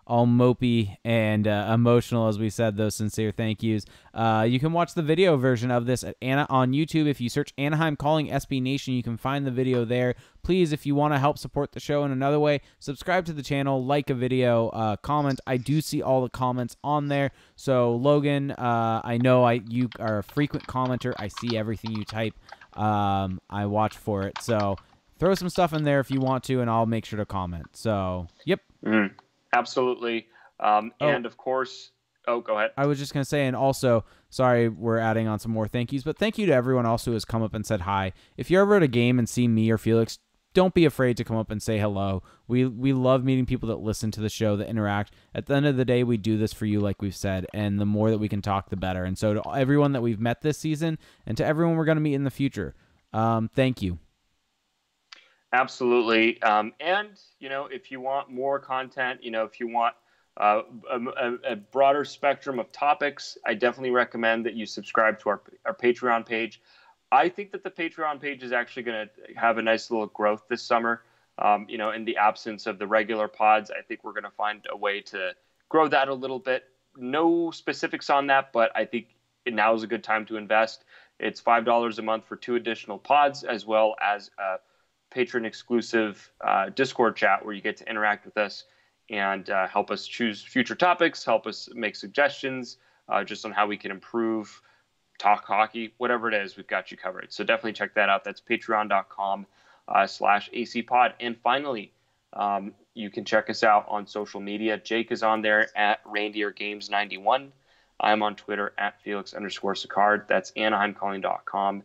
Speaker 2: all mopey and emotional, as we said those sincere thank yous, you can watch the video version of this on YouTube. If you search Anaheim Calling SB Nation, you can find the video there. Please, if you want to help support the show in another way, subscribe to the channel, like a video, comment. I do see all the comments on there. So Logan, I know you are a frequent commenter. I see everything you type. I watch for it. So throw some stuff in there if you want to, and I'll make sure to comment. So, yep.
Speaker 1: Absolutely. And of course, go ahead.
Speaker 2: I was just going to say, and also, sorry, we're adding on some more thank yous, but thank you to everyone else who has come up and said hi. If you're ever at a game and see me or Felix, don't be afraid to come up and say hello. We love meeting people that listen to the show, that interact. At the end of the day, we do this for you, like we've said, and the more that we can talk, the better. And so to everyone that we've met this season, and to everyone we're going to meet in the future, thank you.
Speaker 1: Absolutely. And, if you want more content, if you want a broader spectrum of topics, I definitely recommend that you subscribe to our Patreon page. I think that the Patreon page is actually going to have a nice little growth this summer. In the absence of the regular pods, I think we're going to find a way to grow that a little bit. No specifics on that, but I think now is a good time to invest. It's $5 a month for 2 additional pods, as well as patron exclusive Discord chat where you get to interact with us and help us choose future topics, help us make suggestions just on how we can improve, talk hockey, whatever it is, we've got you covered. So definitely check that out. That's patreon.com/ACPod. And finally, you can check us out on social media. Jake is on there at ReindeerGames91. I'm on Twitter at Felix_Sicard. That's AnaheimCalling.com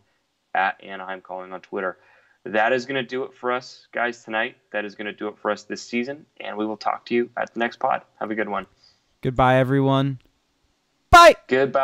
Speaker 1: at AnaheimCalling on Twitter. That is going to do it for us, guys, tonight. That is going to do it for us this season, and we will talk to you at the next pod. Have a good one.
Speaker 2: Goodbye, everyone. Bye.
Speaker 1: Goodbye.